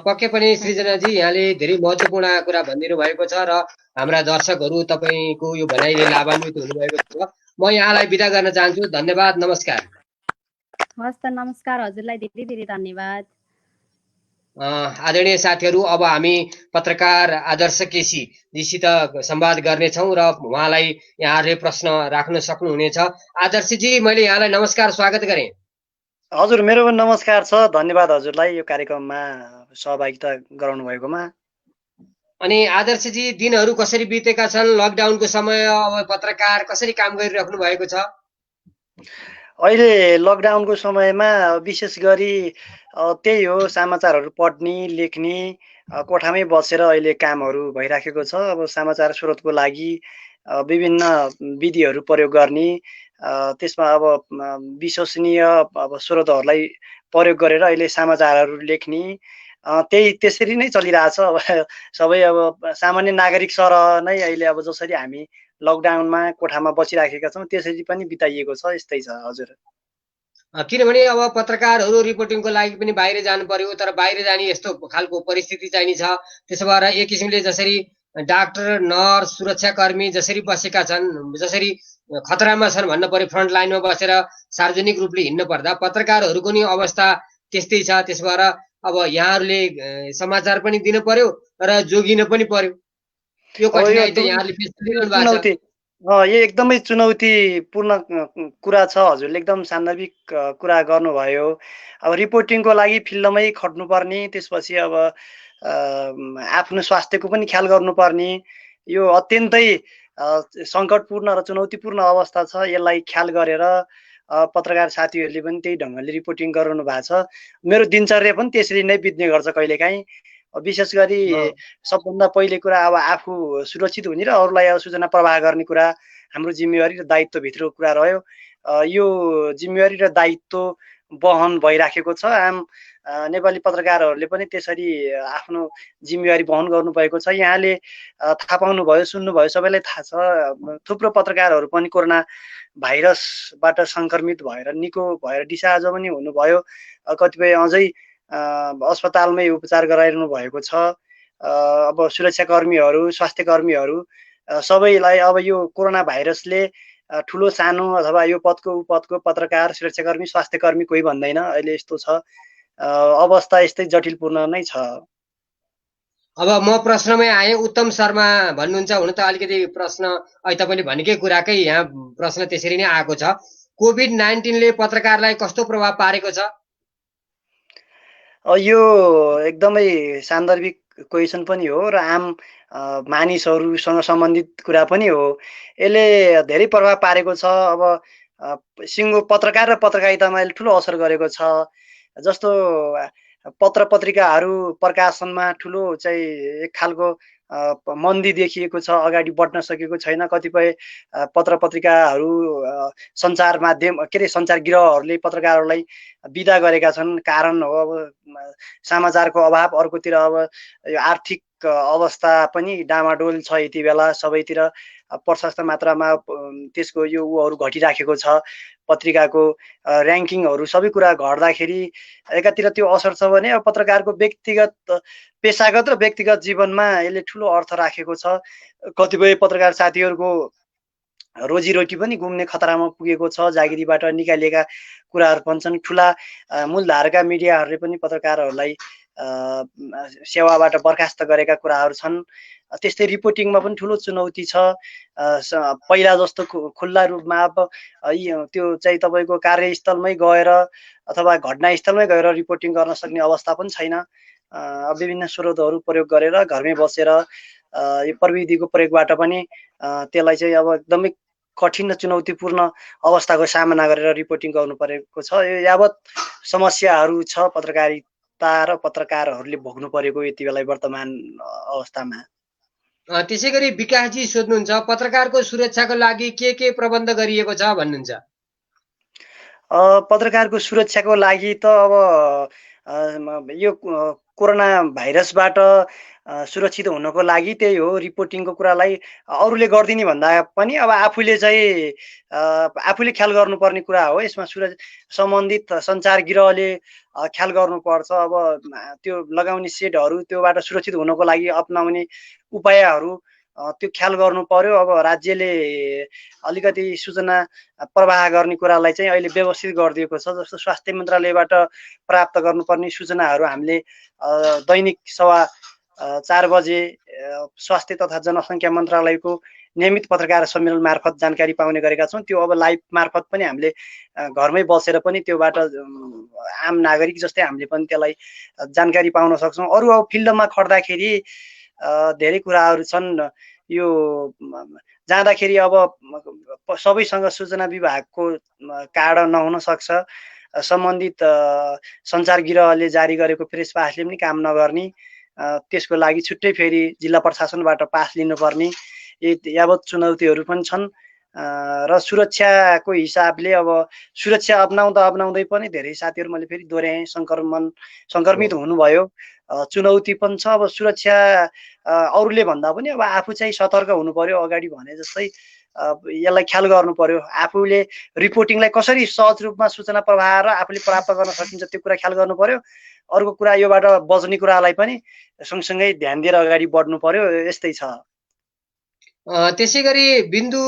पक्कै पनि सृजनाजी यहाँले धेरै महत्त्वपूर्ण कुरा भनिदिनु भएको छ र हाम्रा दर्शकहरू तपाईँको यो भनाइले लाभान्वित हुनुभएको छ। म यहाँलाई बिदा गर्न चाहन्छु। धन्यवाद, नमस्कार। हस् त नमस्कार, हजुरलाई धेरै धेरै धन्यवाद। आदरणीय साथीहरू अब हामी पत्रकार आदर्श केसीजीसित संवाद गर्नेछौँ र उहाँलाई यहाँहरूले प्रश्न राख्न सक्नुहुनेछ। आदर्शजी मैले यहाँलाई नमस्कार स्वागत गरेँ। हजुर मेरो पनि नमस्कार छ। धन्यवाद हजुरलाई यो कार्यक्रममा सहभागिता गराउनु भएकोमा। अनि आदर्शजी दिनहरू कसरी बितेका छन्? लकडाउनको समय अब पत्रकार कसरी काम गरिराख्नु भएको छ? अहिले लकडाउनको समयमा विशेष गरी त्यही हो समाचारहरू पढ्ने लेख्ने कोठामै बसेर अहिले कामहरू भइराखेको छ। अब समाचार स्रोतको लागि विभिन्न विधिहरू प्रयोग गर्ने त्यसमा अब विश्वसनीय अब स्रोतहरूलाई प्रयोग गरेर अहिले समाचारहरू लेख्ने त्यही त्यसरी नै चलिरहेछ। अब सबै अब सामान्य नागरिक सरह नै अहिले अब जसरी हामी लकडाउनमा कोठामा बसिराखेका छौँ त्यसरी पनि बिताइएको छ। यस्तै छ हजुर। किनभने अब पत्रकारहरू रिपोर्टिङको लागि पनि बाहिर जानु पर्यो, तर बाहिर जाने यस्तो खालको परिस्थिति चाहिँ छ। त्यसो भएर एक किसिमले जसरी डाक्टर, नर्स, सुरक्षाकर्मी जसरी बसेका छन्, जसरी खतरामा छन् भन्न पर्यो, फ्रन्ट लाइनमा बसेर सार्वजनिक रूपले हिँड्नु पर्दा पत्रकारहरूको नि अवस्था त्यस्तै छ। त्यसो भएर अब यहाँहरूले समाचार पनि दिनु पर्यो र जोगिन पनि पर्यो। यो कठिनाइ त यहाँहरूले फेस गरिरहनु भएको छ। यो एकदमै चुनौतीपूर्ण कुरा छ। हजुरले एकदम सान्दर्भिक कुरा गर्नुभयो। अब रिपोर्टिङको लागि फिल्डमै खट्नुपर्ने, त्यसपछि अब आफ्नो स्वास्थ्यको पनि ख्याल गर्नुपर्ने, यो अत्यन्तै सङ्कटपूर्ण र चुनौतीपूर्ण अवस्था छ। यसलाई ख्याल गरेर पत्रकार साथीहरूले पनि त्यही ढङ्गले रिपोर्टिङ गराउनु भएको छ। मेरो दिनचर्या पनि त्यसरी नै बित्ने गर्छ कहिलेकाहीँ। विशेष गरी सबभन्दा पहिले कुरा अब आफू सुरक्षित हुने र अरूलाई अब सूचना प्रवाह गर्ने कुरा हाम्रो जिम्मेवारी र दायित्वभित्रको कुरा रह्यो। यो जिम्मेवारी र दायित्व वहन भइराखेको छ। नेपाली पत्रकारहरूले पनि त्यसरी आफ्नो जिम्मेवारी वहन गर्नुभएको छ। यहाँले थाहा पाउनुभयो, सुन्नुभयो, सबैलाई थाहा छ। थुप्रो पत्रकारहरू पनि कोरोना भाइरसबाट सङ्क्रमित भएर निको भएर डिस्चार्ज पनि हुनुभयो। कतिपय अझै अस्पतालमै उपचार गराइरहनु भएको छ। अब सुरक्षाकर्मीहरू, स्वास्थ्यकर्मीहरू सबैलाई अब यो कोरोना भाइरसले ठुलो सानो अथवा यो पदको ऊ पदको पत्रकार, सुरक्षाकर्मी, स्वास्थ्यकर्मी कोही भन्दैन। अहिले यस्तो छ, अवस्था यस्तै जटिलपूर्ण नै छ। अब म प्रश्नमै आएँ। उत्तम शर्मा भन्नुहुन्छ, हुन त अलिकति प्रश्न अहिले तपाईँले भनेकै कुराकै यहाँ प्रश्न त्यसरी नै आएको छ। कोभिड-19ले पत्रकारलाई कस्तो प्रभाव पारेको छ? यो एकदमै सान्दर्भिक क्वेसन पनि हो र आम मानिसहरूसँग सम्बन्धित कुरा पनि हो। यसले धेरै प्रभाव पारेको छ। अब सिङ्गो पत्रकार र पत्रकारितामा यसले ठुलो असर गरेको छ। जस्तो पत्र पत्रिकाहरू प्रकाशनमा ठुलो चाहिँ एक खालको मन्दी देखिएको छ, अगाडि बढ्न सकेको छैन। कतिपय पत्र पत्रिकाहरू सञ्चार माध्यम के अरे सञ्चार गृहहरूले पत्रकारहरूलाई बिदा गरेका छन्। कारण हो अब समाचारको अभाव। अर्कोतिर अब यो आर्थिक अवस्था पनि डामाडोल छ यति बेला। सबैतिर प्रशस्त मात्रामा त्यसको यो उहरू घटिराखेको छ। पत्रिकाको ऱ्याङ्किङहरू सबै कुरा घट्दाखेरि एकातिर त्यो असर छ भने अब पत्रकारको व्यक्तिगत, पेसागत र व्यक्तिगत जीवनमा यसले ठुलो अर्थ राखेको छ। कतिपय पत्रकार साथीहरूको रोजीरोटी पनि गुम्ने खतरामा पुगेको छ। जागिरीबाट निकालिएका कुराहरू पनि छन्। ठुला मूलधारका मिडियाहरूले पनि पत्रकारहरूलाई सेवाबाट बर्खास्त गरेका कुराहरू छन्। त्यस्तै रिपोर्टिङमा पनि ठुलो चुनौती छ। पहिला जस्तो खुल्ला रूपमा अब त्यो चाहिँ तपाईँको कार्यस्थलमै गएर अथवा घटनास्थलमै गएर रिपोर्टिङ गर्न सक्ने अवस्था पनि छैन। विभिन्न स्रोतहरू प्रयोग गरेर घरमै बसेर यो प्रविधिको प्रयोगबाट पनि त्यसलाई चाहिँ अब एकदमै कठिन र चुनौतीपूर्ण अवस्थाको सामना गरेर रिपोर्टिङ गर्नु परेको छ। यो यावत समस्याहरू छ पत्रकारिता र पत्रकारहरूले भोग्नु परेको यति बेला वर्तमान अवस्थामा। त्यसै गरी विकासजी सोध्नुहुन्छ, पत्रकारको सुरक्षाको लागि के प्रबन्ध गरिएको छ भन्नुहुन्छ? पत्रकारको सुरक्षाको लागि त अब यो कोरोना भाइरसबाट सुरक्षित हुनको लागि त्यही हो, रिपोर्टिङको कुरालाई अरूले गरिदिने भन्दा पनि अब आफूले ख्याल गर्नुपर्ने कुरा हो। यसमा सम्बन्धित सञ्चार गृहले ख्याल गर्नुपर्छ। अब त्यो लगाउने सेटहरू त्योबाट सुरक्षित हुनको लागि अपनाउने उपायहरू त्यो ख्याल गर्नु पर्यो। अब राज्यले अलिकति सूचना प्रवाह गर्ने कुरालाई चाहिँ अहिले व्यवस्थित गरिदिएको छ। जस्तो स्वास्थ्य मन्त्रालयबाट प्राप्त गर्नुपर्ने सूचनाहरू हामीले दैनिक 4:15 बजे स्वास्थ्य तथा जनसङ्ख्या मन्त्रालयको नियमित पत्रकार सम्मेलन मार्फत जानकारी पाउने गरेका छौँ। त्यो अब लाइभ मार्फत पनि हामीले घरमै बसेर पनि त्योबाट आम नागरिक जस्तै हामीले पनि त्यसलाई जानकारी पाउन सक्छौँ। अरू अब फिल्डमा खट्दाखेरि धेरै कुराहरू छन्। यो जाँदाखेरि अब सबैसँग सूचना विभागको कार्ड नहुन सक्छ। सम्बन्धित सञ्चार गृहले जारी गरेको प्रेस पासले पनि काम नगर्ने, त्यसको लागि छुट्टै फेरि जिल्ला प्रशासनबाट पास लिनुपर्ने यावत चुनौतीहरू पनि छन्। र सुरक्षाको हिसाबले अब सुरक्षा अप्नाउँदै पनि धेरै साथीहरू मैले फेरि दोहोऱ्याएँ सङ्क्रमित हुनुभयो। चुनौती पनि छ। अब सुरक्षा अरूले भन्दा पनि अब आफू चाहिँ सतर्क हुनु पर्यो। अगाडि भने जस्तै यसलाई ख्याल गर्नु पर्यो। आफूले रिपोर्टिङलाई कसरी सहज रूपमा सूचना प्रवाह र आफूले प्राप्त गर्न सकिन्छ त्यो कुरा ख्याल गर्नु पर्यो। अर्को कुरा योबाट बच्ने कुरालाई पनि सँगसँगै ध्यान दिएर अगाडि बढ्नु पर्यो। यस्तै छ। त्यसै गरी बिन्दु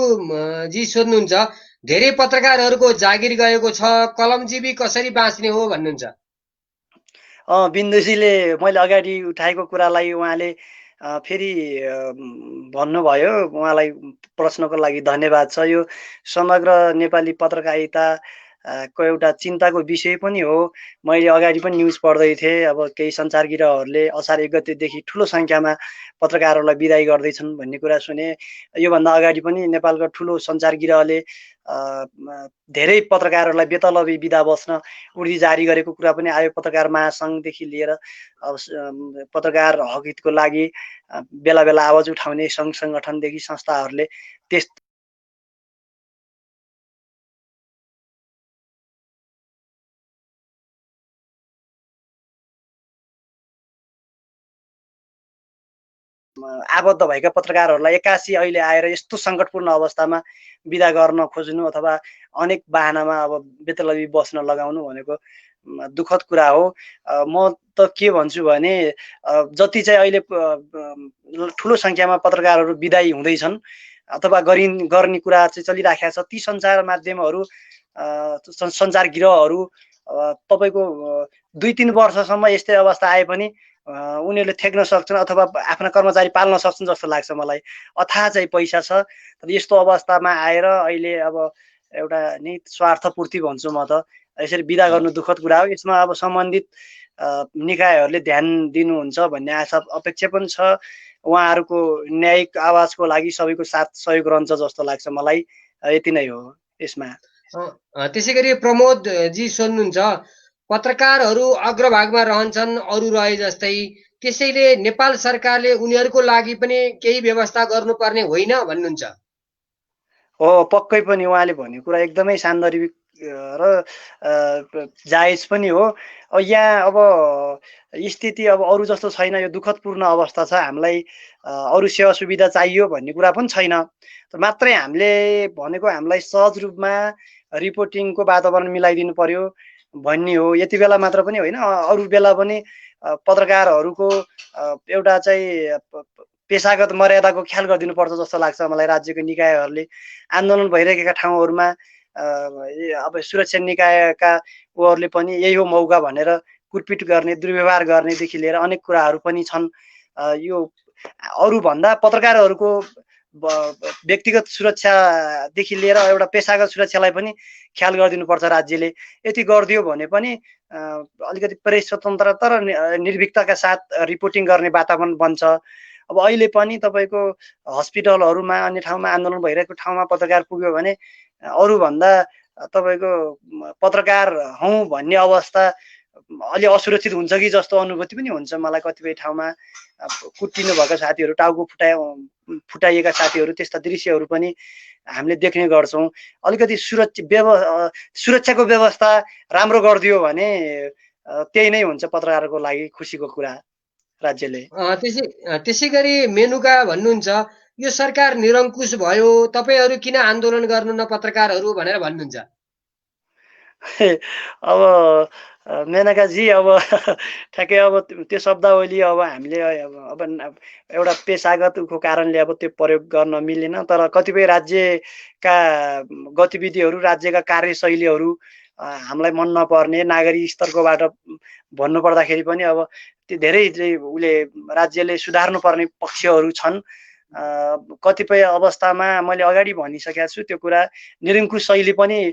जी सोध्नुहुन्छ, धेरै पत्रकारहरूको जागिर गएको छ, कलमजीवी कसरी बाँच्ने हो भन्नुहुन्छ? बिन्दुजीले मैले अगाडि उठाएको कुरालाई उहाँले फेरि भन्नुभयो। उहाँलाई प्रश्नको लागि धन्यवाद छ। यो समग्र नेपाली पत्रकारिता को एउटा चिन्ताको विषय पनि हो। मैले अगाडि पनि न्युज पढ्दै थिएँ। अब केही सञ्चारगिरहरुले असार 1 गतेदेखि ठुलो संख्यामा पत्रकारहरूलाई बिदाई गर्दैछन् भन्ने कुरा सुने। योभन्दा अगाडि पनि नेपालको ठुलो सञ्चारगिरहले धेरै पत्रकारहरूलाई बेतलबी बिदा बस्न उर्दी जारी गरेको कुरा पनि आयो। पत्रकार महासंघदेखि लिएर पत्रकार हक हितको लागि बेला बेला आवाज उठाउने सङ्घ संगठनदेखि संस्थाहरूले त्यस आबद्ध भएका पत्रकारहरूलाई 81 अहिले आएर यस्तो सङ्कटपूर्ण अवस्थामा बिदा गर्न खोज्नु अथवा अनेक बहानामा अब बेतलबी बस्न लगाउनु भनेको दुःखद कुरा हो। म त के भन्छु भने जति चाहिँ अहिले ठुलो संख्यामा पत्रकारहरू बिदाई हुँदैछन् अथवा गर्ने कुरा चाहिँ चलिराखेको छ, ती सञ्चार माध्यमहरू सञ्चार गिरहहरू तपाईको 2-3 वर्षसम्म यस्तै अवस्था आए पनि उनीहरूले थेक्न सक्छन् अथवा आफ्ना कर्मचारी पाल्न सक्छन् जस्तो लाग्छ मलाई। अथाह चाहिँ पैसा छ, तर यस्तो अवस्थामा आएर अहिले अब एउटा नि स्वार्थपूर्ति भन्छु म त, यसरी बिदा गर्नु दुःखद कुरा हो। यसमा अब सम्बन्धित निकायहरूले ध्यान दिनुहुन्छ भन्ने आशा अपेक्षा पनि छ। उहाँहरूको न्यायिक आवाजको लागि सबैको साथ सहयोग रहन्छ जस्तो लाग्छ मलाई। यति नै हो यसमा। त्यसै गरी प्रमोद जी सोध्नुहुन्छ, पत्रकारहरू अग्रभागमा रहन्छन् अरू रहे जस्तै, त्यसैले नेपाल सरकारले उनीहरूको लागि पनि केही व्यवस्था गर्नुपर्ने होइन भन्नुहुन्छ? हो, पक्कै पनि उहाँले भनेको कुरा एकदमै सान्दर्भिक र जायज पनि हो। यहाँ अब स्थिति अब अरू जस्तो छैन, यो दुःखदपूर्ण अवस्था छ। हामीलाई अरू सेवा सुविधा चाहियो भन्ने कुरा पनि छैन। मात्रै हामीले भनेको हामीलाई सहज रूपमा रिपोर्टिङको वातावरण मिलाइदिनु पर्यो भन्ने हो। यति बेला मात्र पनि होइन, अरू बेला पनि पत्रकारहरूको एउटा चाहिँ पेशागत मर्यादाको ख्याल गरिदिनुपर्छ जस्तो लाग्छ मलाई। राज्यको निकायहरूले आन्दोलन भइरहेका ठाउँहरूमा अब सुरक्षा निकायका उहरूले पनि यही हो मौका भनेर कुटपिट गर्ने, दुर्व्यवहार गर्नेदेखि लिएर अनेक कुराहरू पनि छन्। यो अरूभन्दा पत्रकारहरूको व्यक्तिगत सुरक्षादेखि लिएर एउटा पेशागत सुरक्षालाई पनि ख्याल गरिदिनुपर्छ राज्यले। यति गरिदियो भने पनि अलिकति प्रेस स्वतन्त्रता र निर्भीकताका साथ रिपोर्टिङ गर्ने वातावरण बन्छ। अब अहिले पनि तपाईँको हस्पिटलहरूमा अन्य ठाउँमा आन्दोलन भइरहेको ठाउँमा पत्रकार पुग्यो भने अरूभन्दा तपाईँको पत्रकार हौँ भन्ने अवस्था अलि असुरक्षित हुन्छ कि जस्तो अनुभूति पनि हुन्छ मलाई। कतिपय ठाउँमा कुटिनु भएको साथीहरू, टाउको फुटाइएका साथीहरू, त्यस्ता दृश्यहरू पनि हामीले देख्ने गर्छौँ। अलिकति सुरक्षाको व्यवस्था राम्रो गरिदियो भने त्यही नै हुन्छ पत्रकारको लागि खुसीको कुरा राज्यले। त्यसै गरी मेनुका भन्नुहुन्छ, यो सरकार निरङ्कुश भयो, तपाईहरू किन आन्दोलन गर्नु न पत्रकारहरू भनेर भन्नुहुन्छ? अब मेनकाजी अब ठ्याक्कै अब त्यो शब्दावली अब हामीले अब एउटा पेशागतको कारणले अब त्यो प्रयोग गर्न मिलेन। तर कतिपय राज्यका गतिविधिहरू, राज्यका कार्यशैलीहरू हामीलाई मन नपर्ने, नागरिक स्तरकोबाट भन्नु पर्दाखेरि पनि अब त्यो धेरै चाहिँ उसले राज्यले सुधार्नु पर्ने पक्षहरू छन्। कतिपय अवस्थामा मैले अगाडि भनिसकेको छु त्यो कुरा। निरङ्कुश शैली पनि,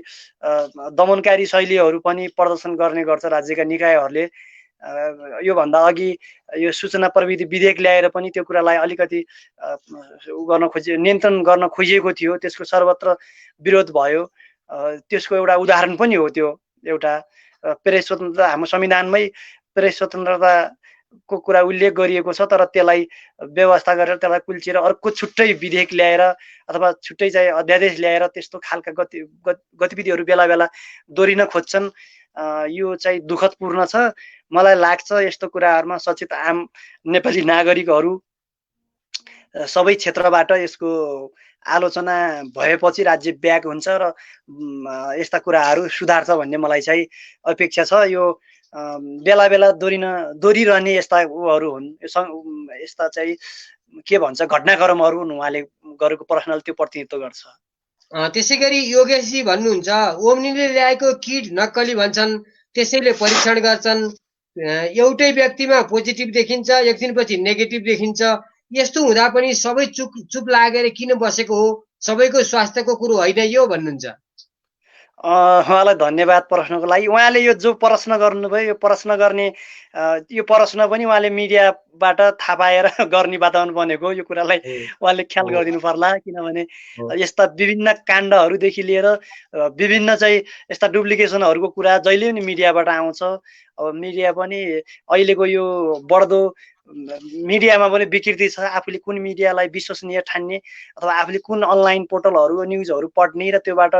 दमनकारी शैलीहरू पनि प्रदर्शन गर्ने गर्छ राज्यका निकायहरूले। योभन्दा अघि यो सूचना प्रविधि विधेयक ल्याएर पनि त्यो कुरालाई अलिकति नियन्त्रण गर्न खोजिएको थियो। त्यसको सर्वत्र विरोध भयो। त्यसको एउटा उदाहरण पनि हो त्यो। एउटा प्रेस स्वतन्त्रता, हाम्रो संविधानमै प्रेस स्वतन्त्रता को कुरा उल्लेख गरिएको छ, तर त्यसलाई व्यवस्था गरेर त्यसलाई कुल्चिएर अर्को छुट्टै विधेयक ल्याएर अथवा छुट्टै चाहिँ अध्यादेश ल्याएर त्यस्तो खालका गतिविधिहरू बेला बेला दोहोरिन खोज्छन्। यो चाहिँ दुःखदपूर्ण छ। मलाई लाग्छ यस्तो कुराहरूमा सचेत आम नेपाली नागरिकहरू सबै क्षेत्रबाट यसको आलोचना भएपछि राज्य ब्याक हुन्छ र यस्ता कुराहरू सुधार्छ भन्ने मलाई चाहिँ अपेक्षा छ। यो बेला बेला दोहोरिरहने यस्ता उहरू हुन्, यस्ता चाहिँ के भन्छ घटनाक्रमहरू हुन्। उहाँले गरेको प्रश्नले त्यो प्रतिनिधित्व गर्छ। त्यसै गरी योगेशजी भन्नुहुन्छ ओम्नीले ल्याएको किट नक्कली भन्छन्, त्यसैले परीक्षण गर्छन्, एउटै व्यक्तिमा पोजिटिभ देखिन्छ, एक दिनपछि नेगेटिभ देखिन्छ। यस्तो हुँदा पनि सबै चुप लागेर किन बसेको हो? सबैको स्वास्थ्यको कुरो होइन यो भन्नुहुन्छ। उहाँलाई धन्यवाद प्रश्नको लागि। उहाँले यो जो प्रश्न गर्नुभयो यो प्रश्न गर्ने यो प्रश्न पनि उहाँले मिडियाबाट थाहा पाएर गर्ने वातावरण बनेको। यो कुरालाई उहाँले ख्याल गरिदिनु पर्ला, किनभने यस्ता विभिन्न काण्डहरूदेखि लिएर विभिन्न चाहिँ यस्ता डुप्लिकेसनहरूको कुरा जहिले पनि मिडियाबाट आउँछ। अब मिडिया पनि अहिलेको यो बढ्दो मिडियामा पनि विकृति छ। आफूले कुन मिडियालाई विश्वसनीय ठान्ने अथवा आफूले कुन अनलाइन पोर्टलहरू न्युजहरू पढ्ने र त्योबाट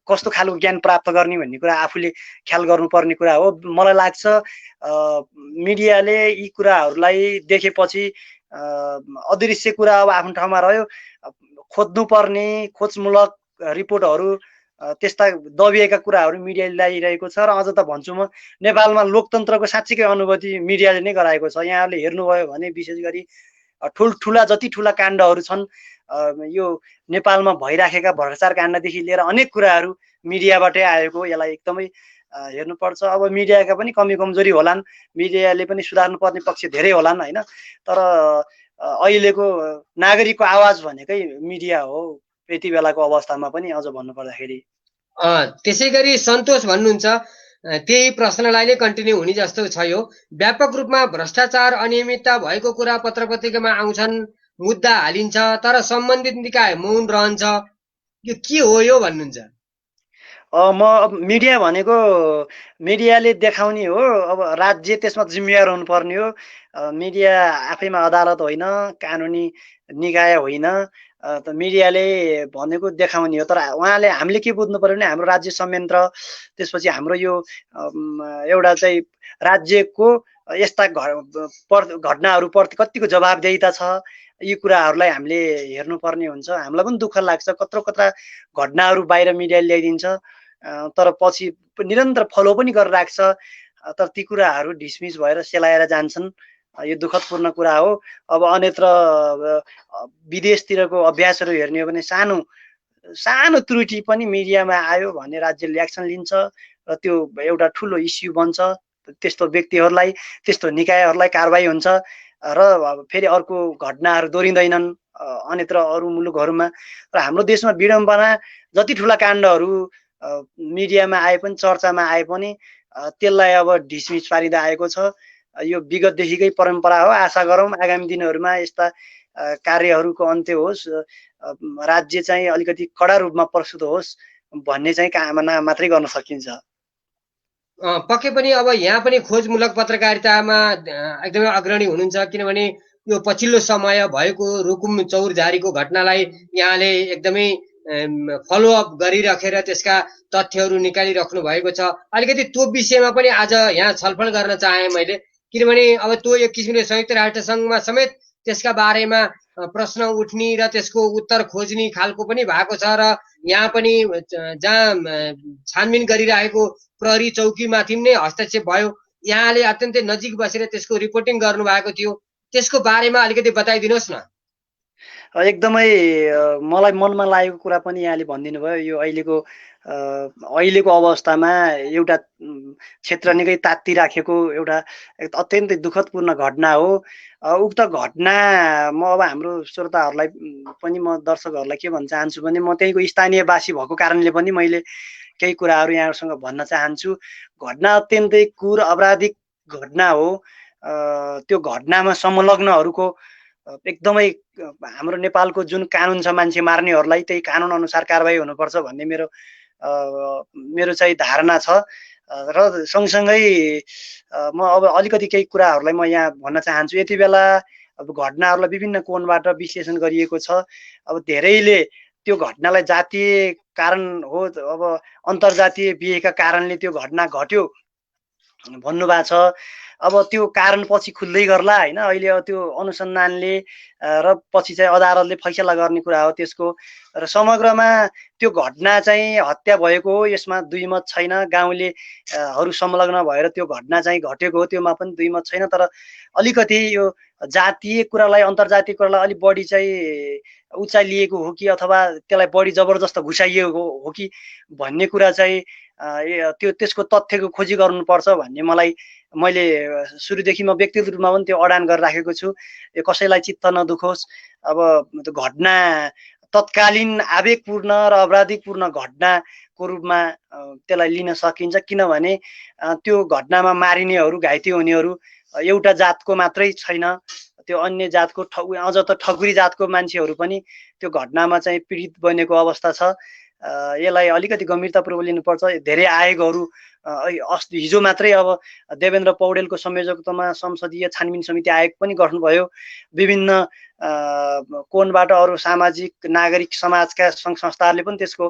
कस्तो खालको ज्ञान प्राप्त गर्ने भन्ने कुरा आफूले ख्याल गर्नुपर्ने कुरा हो। मलाई लाग्छ मिडियाले यी कुराहरूलाई देखेपछि अदृश्य कुरा अब आफ्नो ठाउँमा रह्यो, खोज्नुपर्ने खोजमूलक रिपोर्टहरू त्यस्ता दबिएका कुराहरू मिडियाले ल्याइरहेको छ। र अझ त भन्छु म, नेपालमा लोकतन्त्रको साँच्चीकै अनुभूति मिडियाले नै गराएको छ। यहाँहरूले हेर्नुभयो भने विशेष गरी ठुल्ठुला जति ठुला काण्डहरू छन्, यो नेपालमा भइराखेका भ्रष्टाचार काण्डदेखि लिएर अनेक कुराहरू मिडियाबाटै आएको। यसलाई एकदमै हेर्नुपर्छ। अब मिडियाका पनि कमी कमजोरी होलान्, मिडियाले पनि सुधार्नुपर्ने पक्ष धेरै होलान् होइन, तर अहिलेको नागरिकको आवाज भनेकै मिडिया हो यति बेलाको अवस्थामा पनि। अझ भन्नुपर्दाखेरि त्यसै गरी सन्तोष भन्नुहुन्छ त्यही प्रश्नलाई नै कन्टिन्यू हुने जस्तो छ। यो व्यापक रूपमा भ्रष्टाचार अनियमितता भएको कुरा पत्र पत्रिकामा आउँछन्, मुद्दा हालिन्छ, तर सम्बन्धित निकाय मौन रहन्छ, यो के हो यो भन्नुहुन्छ? म मिडिया भनेको मिडियाले देखाउने हो, अब राज्य त्यसमा जिम्मेवार हुनुपर्ने हो। मिडिया आफैमा अदालत होइन, कानुनी निकाय होइन। त मिडियाले भनेको देखाउने हो, तर उहाँले हामीले के बुझ्नु पर्यो भने हाम्रो राज्य संयन्त्र, त्यसपछि हाम्रो यो एउटा चाहिँ राज्यको यस्ता घटनाहरूप्रति कतिको जवाबदेहिता छ, यी कुराहरूलाई हामीले हेर्नुपर्ने हुन्छ। हामीलाई पनि दुःख लाग्छ, कत्रो घटनाहरू बाहिर मिडियाले ल्याइदिन्छ, तर पछि निरन्तर फलो पनि गरेर राख्छ, तर ती कुराहरू डिसमिस भएर सेलाएर जान्छन्। यो दुःखदपूर्ण कुरा हो। अब अन्यत्र विदेशतिरको अभ्यासहरू हेर्ने हो भने सानो त्रुटि पनि मिडियामा आयो भने राज्यले एक्सन लिन्छ र त्यो एउटा ठुलो इस्यु बन्छ। त्यस्तो व्यक्तिहरूलाई, त्यस्तो निकायहरूलाई कारबाही हुन्छ र फेरि अर्को घटनाहरू दोहोरिँदैनन् अन्यत्र अरू मुलुकहरूमा। र हाम्रो देशमा विडम्बना जति ठुला काण्डहरू मिडियामा आए पनि, चर्चामा आए पनि, त्यसलाई अब डिसमिस पारिँदै आएको छ। यो विगतदेखिकै परम्परा हो। आशा गरौँ आगामी दिनहरूमा यस्ता कार्यहरूको अन्त्य होस्, राज्य चाहिँ अलिकति कडा रूपमा प्रस्तुत होस् भन्ने चाहिँ कामना मात्रै गर्न सकिन्छ। पक्कै पनि अब यहाँ पनि खोजमूलक पत्रकारितामा एकदमै अग्रणी हुनुहुन्छ, किनभने यो पछिल्लो समय भएको रुकुम चौरझारीको घटनालाई यहाँले एकदमै फलोअप गरिराखेर त्यसका तथ्यहरू निकालिराख्नु भएको छ। अलिकति त्यो विषयमा पनि आज यहाँ छलफल गर्न चाहे मैले, किनभने अब त्यो एक किसिमले संयुक्त राष्ट्र सङ्घमा समेत त्यसका बारेमा प्रश्न उठ्ने र त्यसको उत्तर खोज्ने खालको पनि भएको छ। र यहाँ पनि जहाँ छानबिन गरिरहेको प्रहरी चौकीमाथि नै हस्तक्षेप भयो। यहाँले अत्यन्तै नजिक बसेर त्यसको रिपोर्टिङ गर्नु भएको थियो, त्यसको बारेमा अलिकति बताइदिनुहोस् न। एकदमै मलाई मनमा लागेको कुरा पनि यहाँले भनिदिनु भयो। यो अहिलेको अवस्थामा एउटा क्षेत्र निकै तात्तिराखेको एउटा अत्यन्तै दुःखदपूर्ण घटना हो। उक्त घटना म अब हाम्रो श्रोताहरूलाई पनि, म दर्शकहरूलाई के भन्न चाहन्छु भने, म त्यहीँको स्थानीयवासी भएको कारणले पनि मैले केही कुराहरू यहाँहरूसँग भन्न चाहन्छु। घटना अत्यन्तै क्रूर अपराधिक घटना हो। त्यो घटनामा संलग्नहरूको एकदमै हाम्रो नेपालको जुन कानुन छ, मान्छे मार्नेहरूलाई त्यही कानुन अनुसार कारबाही हुनुपर्छ भन्ने मेरो चाहिँ धारणा छ। र सँगसँगै म अब अलिकति केही कुराहरूलाई म यहाँ भन्न चाहन्छु। यति बेला अब घटनाहरूलाई विभिन्न कोणबाट विश्लेषण गरिएको छ। अब धेरैले त्यो घटनालाई जातीय कारण हो, अब अन्तर्जातीय बिहेका कारणले त्यो घटना घट्यो भन्नुभएको छ। अब त्यो कारण पछि खुल्दै गर्ला होइन। अहिले त्यो अनुसन्धानले र पछि चाहिँ अदालतले फैसला गर्ने कुरा हो त्यसको। र समग्रमा त्यो घटना चाहिँ हत्या भएको हो, यसमा दुई मत छैन। गाउँले हरू संलग्न भएर त्यो घटना चाहिँ घटेको हो, त्योमा पनि दुई मत छैन। तर अलिकति यो जातीय कुरालाई अन्तर्जातीय कुरालाई अलिक बढी चाहिँ उचाइ लिएको हो कि अथवा त्यसलाई बढी जबरजस्त घुसाइएको हो कि भन्ने कुरा चाहिँ त्यो त्यसको तथ्यको खोजी गर्नुपर्छ भन्ने मैले सुरुदेखि म व्यक्तिगत रूपमा पनि त्यो अडान गरेर राखेको छु। यो कसैलाई चित्त नदुखोस्। अब त्यो घटना तत्कालीन आवेगपूर्ण र अपराधिकपूर्ण घटनाको रूपमा त्यसलाई लिन सकिन्छ, किनभने त्यो घटनामा मारिनेहरू घाइते हुनेहरू एउटा जातको मात्रै छैन, त्यो अन्य जातको अझ त ठकुरी जातको मान्छेहरू पनि त्यो घटनामा चाहिँ पीडित बनेको अवस्था छ। यसलाई अलिकति गम्भीरतापूर्वक लिनुपर्छ। धेरै आयोगहरू अस्ति हिजो मात्रै अब देवेन्द्र पौडेलको संयोजकत्वमा संसदीय छानबिन समिति आयोग पनि गठनभयो। विभिन्न कोणबाट अरू सामाजिक नागरिक समाजका सङ्घ संस्थाहरूले पनि त्यसको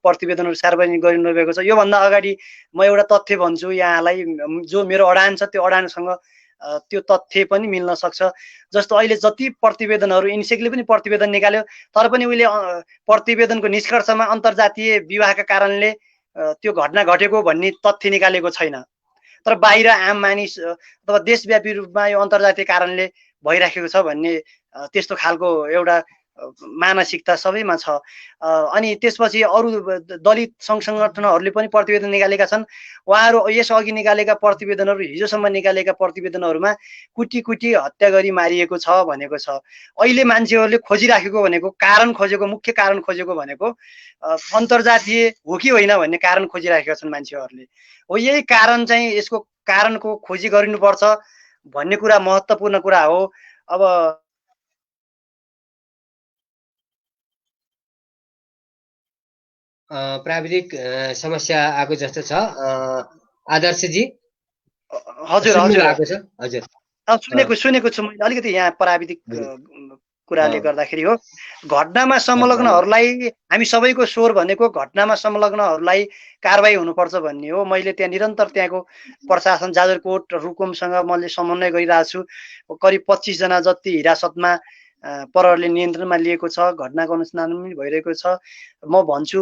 प्रतिवेदनहरू सार्वजनिक गरिनुभएको छ। योभन्दा अगाडि म एउटा तथ्य भन्छु यहाँलाई, जो मेरो अडान छ त्यो अडानसँग त्यो तथ्य पनि मिल्न सक्छ। जस्तो अहिले जति प्रतिवेदनहरू इन्सेकले पनि प्रतिवेदन निकाल्यो, तर पनि उहिले प्रतिवेदनको निष्कर्षमा अन्तर्जातीय विवाहका कारणले त्यो घटना घटेको भन्ने तथ्य निकालेको छैन। तर बाहिर आम मानिस अथवा देशव्यापी रूपमा यो अन्तर्जातीय कारणले भइराखेको छ भन्ने त्यस्तो खालको एउटा मानसिकता सबैमा छ। अनि त्यसपछि अरू दलित सङ्घ सङ्गठनहरूले पनि प्रतिवेदन निकालेका छन्। उहाँहरू यसअघि निकालेका प्रतिवेदनहरू, हिजोसम्म निकालेका प्रतिवेदनहरूमा कुटी कुटी हत्या गरी मारिएको छ भनेको छ। अहिले मान्छेहरूले खोजिराखेको भनेको कारण खोजेको, मुख्य कारण खोजेको भनेको अन्तर्जातीय हो कि होइन भन्ने कारण खोजिराखेका छन् मान्छेहरूले। हो, यही कारण चाहिँ यसको कारणको खोजी गरिनुपर्छ भन्ने कुरा महत्त्वपूर्ण कुरा हो। अब प्राविधिक समस्या आएको जस्तो छ आदर्शजी। हजुर हजुर आएको छ हजुर, सुनेको छु मैले। अलिकति यहाँ प्राविधिक कुराले गर्दाखेरि हो। घटनामा संलग्नहरूलाई हामी सबैको स्वर भनेको घटनामा संलग्नहरूलाई कारबाही हुनुपर्छ भन्ने हो। मैले त्यहाँ निरन्तर त्यहाँको प्रशासन जाजरकोट रुकुमसँग मैले समन्वय गरिरहेको छु। करिब 25 जना जति हिरासतमा प्रहरीले नियन्त्रणमा लिएको छ। घटनाको अनुसन्धान पनि भइरहेको छ। म भन्छु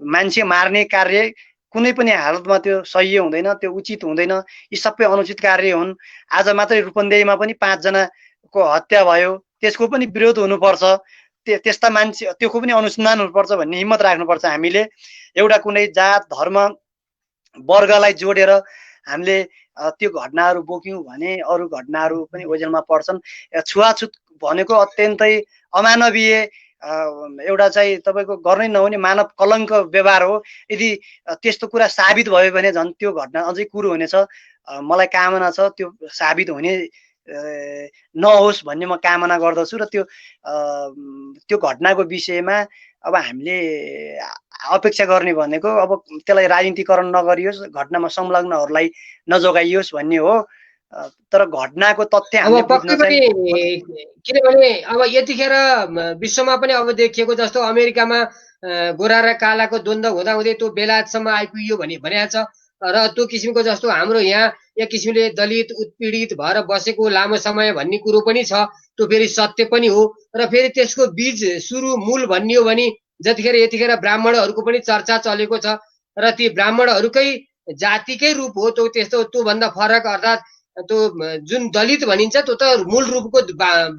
मान्छे मार्ने कार्य कुनै पनि हालतमा त्यो सही हुँदैन, त्यो उचित हुँदैन। यी सबै अनुचित कार्य हुन्। आज मात्रै रूपन्देहीमा पनि 5 जनाको हत्या भयो, त्यसको पनि विरोध हुनुपर्छ। त्यस्ता मान्छे त्योको पनि अनुसन्धान हुनुपर्छ भन्ने हिम्मत राख्नुपर्छ हामीले। एउटा कुनै जात धर्म वर्गलाई जोडेर हामीले त्यो घटनाहरू बोक्यौँ भने अरू घटनाहरू पनि ओझेलमा पर्छन्। छुवाछुत भनेको अत्यन्तै अमानवीय एउटा चाहिँ तपाईँको गर्नै नहुने मानव कलङ्क व्यवहार हो। यदि त्यस्तो कुरा साबित भयो भने झन् त्यो घटना अझै कुरो हुनेछ। मलाई कामना छ त्यो साबित हुने नहोस् भन्ने म कामना गर्दछु। र त्यो घटनाको विषयमा अब हामीले अपेक्षा गर्ने भनेको अब त्यसलाई राजनीतिकरण नगरियोस्, घटनामा संलग्नहरूलाई नजोगाइयोस् भन्ने हो। तर घटनाको तथ्य हामीले बुझ्न चाहिँ, किनभने अब यतिखेर विश्वमा पनि अब देखिएको जस्तो अमेरिकामा गोरा र कालाको द्वन्द्व हुँदाहुँदै त्यो बेलायतसम्म आइपुग्यो भनेको छ। र त्यो किसिमको जस्तो हाम्रो यहाँ एक किसिमले दलित उत्पीडित भएर बसेको लामो समय भन्ने कुरो पनि छ। त्यो फेरि सत्य पनि हो। र फेरि त्यसको बीज सुरु मूल भन्ने हो भने जतिखेर यतिखेर ब्राह्मणहरूको पनि चर्चा चलेको छ। र ती ब्राह्मणहरूकै जातिकै रूप हो त्यो, त्यस्तो त्योभन्दा फरक अर्थात् त्यो जुन दलित भनिन्छ त्यो त मूल रूपको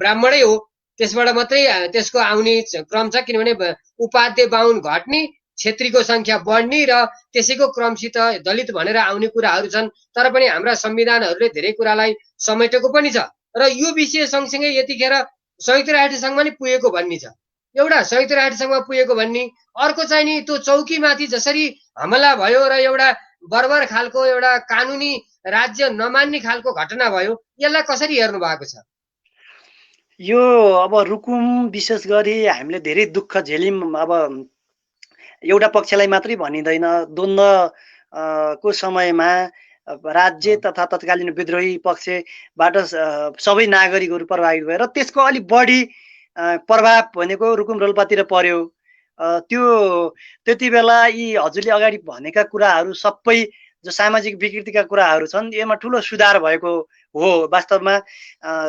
ब्राह्मणै हो। त्यसबाट मात्रै त्यसको आउने क्रम छ। किनभने उपाध्याय बाहुन घट्ने, क्षेत्रीको संख्या बढ्ने र त्यसैको क्रमसित दलित भनेर आउने कुराहरू छन्। तर पनि हाम्रा संविधानहरूले धेरै कुरालाई समेटेको पनि छ। र यो विषय सँगसँगै यतिखेर संयुक्त राष्ट्र सङ्घमा नि पुगेको भन्ने छ। एउटा संयुक्त राष्ट्र सङ्घमा पुगेको भन्ने, अर्को चाहिँ नि त्यो चौकीमाथि जसरी हमला भयो र एउटा बर्बर खालको एउटा कानुनी राज्य नमान्ने खालको घटना भयो, यसलाई कसरी हेर्नु भएको छ? यो अब रुकुम विशेष गरी हामीले धेरै दुःख झेल्यौँ। अब एउटा पक्षलाई मात्रै भनिँदैन, द्वन्द्व को समयमा राज्य तथा तत्कालीन विद्रोही पक्षबाट सबै नागरिकहरू प्रभावित भए र त्यसको अलिक बढी प्रभाव भनेको रुकुम रोल्पातिर पर्यो। त्यो त्यति बेला यी हजुरले अगाडि भनेका कुराहरू सबै जो सामाजिक विकृतिका कुराहरू छन् यसमा ठुलो सुधार भएको हो। वास्तवमा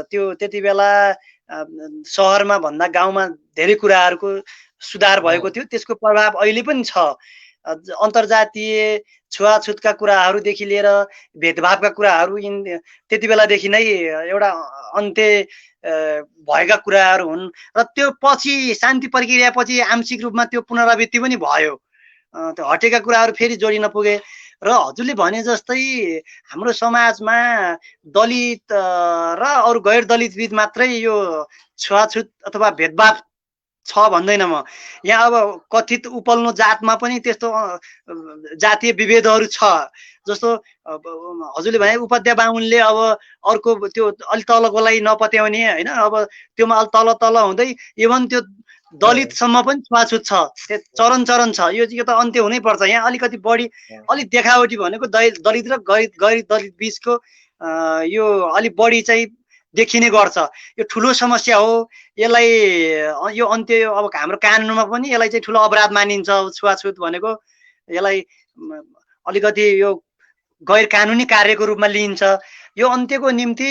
त्यो त्यति बेला सहरमा भन्दा गाउँमा धेरै कुराहरूको सुधार भएको थियो। त्यसको प्रभाव अहिले पनि छ। अन्तर्जातीय छुवाछुतका कुराहरूदेखि लिएर भेदभावका कुराहरू त्यति बेलादेखि नै एउटा अन्त्य भएका कुराहरू हुन् र त्यो पछि शान्ति प्रक्रियापछि आंशिक रूपमा त्यो पुनरावृत्ति पनि भयो। त्यो हटेका कुराहरू फेरि जोडिन पुगे र हजुरले भने जस्तै हाम्रो समाजमा दलित र अरू गैर दलित बीच मात्रै यो छुवाछुत अथवा भेदभाव छ भन्दैन म। यहाँ अब कथित उपल्लो जातमा पनि त्यस्तो जातीय विभेदहरू छ। जस्तो हजुरले भने उपाध्याय बाहुनले अब अर्को त्यो अलि तलकोलाई नपत्याउने होइन, अब त्योमा अलि तल तल हुँदै इभन त्यो दलितसम्म पनि छुवाछुत छ। चरण चरण छ। यो त अन्त्य हुनै पर्छ। यहाँ अलिकति बढी अलिक देखावटी भनेको दलित र गैर दलित बीचको यो अलिक बढी चाहिँ देखिने गर्छ। यो ठुलो समस्या हो। यसलाई यो अन्त्य अब हाम्रो कानुनमा पनि यसलाई चाहिँ ठुलो अपराध मानिन्छ। छुवाछुत भनेको यसलाई अलिकति यो गैर कानुनी कार्यको रूपमा लिइन्छ। यो अन्त्यको निम्ति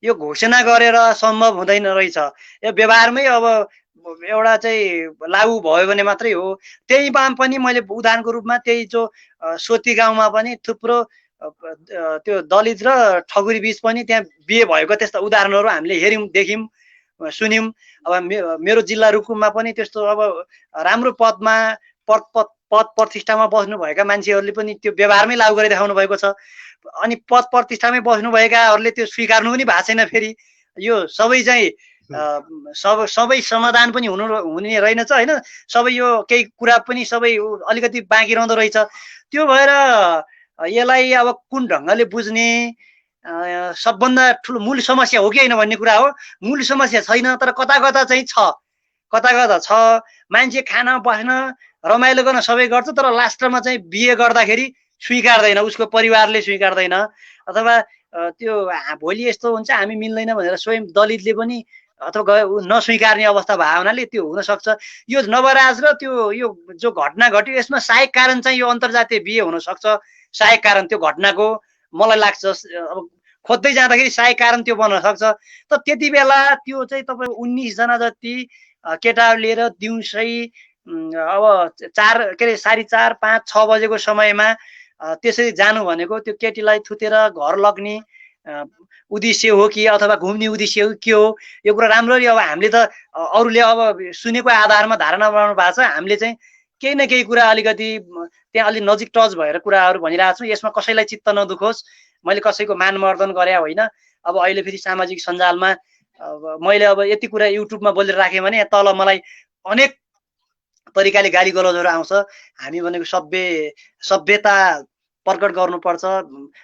यो घोषणा गरेर सम्भव हुँदैन रहेछ। यो व्यवहारमै अब एउटा चाहिँ लागू भयो भने मात्रै हो। त्यहीमा पनि मैले उदाहरणको रूपमा त्यही जो सोती गाउँमा पनि थुप्रो त्यो दलित र ठगुरी बीच पनि त्यहाँ बिहे भएको त्यस्ता उदाहरणहरू हामीले हेऱ्यौँ, देख्यौँ, सुन्यौँ। अब मेरो जिल्ला रुकुममा पनि त्यस्तो अब राम्रो पदमा पद प्रतिष्ठामा बस्नुभएका मान्छेहरूले पनि त्यो व्यवहारमै लागू गरी देखाउनु भएको छ। अनि पद प्रतिष्ठामै बस्नुभएकाहरूले त्यो स्वीकार्नु पनि भएको छैन। फेरि यो सबै चाहिँ सबै समाधान पनि हुने रहेनछ होइन। सबै यो केही कुरा पनि सबै अलिकति बाँकी रहँदो रहेछ। त्यो भएर यसलाई अब कुन ढङ्गले बुझ्ने सबभन्दा ठुलो मूल समस्या हो कि होइन भन्ने कुरा हो। मूल समस्या छैन, तर कता कता चाहिँ छ। कता कता छ। मान्छे खान बस्न रमाइलो गर्न सबै गर्छ, तर लास्टमा चाहिँ बिहे गर्दाखेरि स्वीकार्दैन, उसको परिवारले स्वीकार्दैन। अथवा त्यो भोलि यस्तो हुन्छ हामी मिल्दैन भनेर स्वयं दलितले पनि अथवा नस्वीकार्ने अवस्था भएको हुनाले त्यो हुनसक्छ। यो नवराज र त्यो यो जो घटना घट्यो यसमा सहायक कारण चाहिँ यो अन्तर्जातीय बिहे हुनसक्छ। सहायक कारण त्यो घटनाको मलाई लाग्छ अब खोज्दै जाँदाखेरि सहायक कारण त्यो बन्न सक्छ। त त्यति बेला त्यो चाहिँ तपाईँ 19 जना जति केटा लिएर दिउँसै अब 4 के अरे 4:30, 5, 6 बजेको समयमा त्यसरी जानु भनेको त्यो केटीलाई थुतेर घर लग्ने उद्देश्य हो कि अथवा घुम्ने उद्देश्य हो के हो, यो कुरा राम्ररी अब हामीले त अरूले अब सुनेको आधारमा धारणा बनाउनु भएको छ। हामीले चाहिँ केही न केही कुरा अलिकति त्यहाँ अलि नजिक टच भएर कुराहरू भनिरहेको छु। यसमा कसैलाई चित्त नदुखोस्। मैले कसैको मानमर्दन गरे होइन। अब अहिले फेरि सामाजिक सञ्जालमा मैले अब यति कुरा युट्युबमा बोलेर राखेँ भने तल मलाई अनेक तरिकाले गाली गलौजहरू आउँछ। हामी भनेको सभ्यता प्रकट गर्नुपर्छ,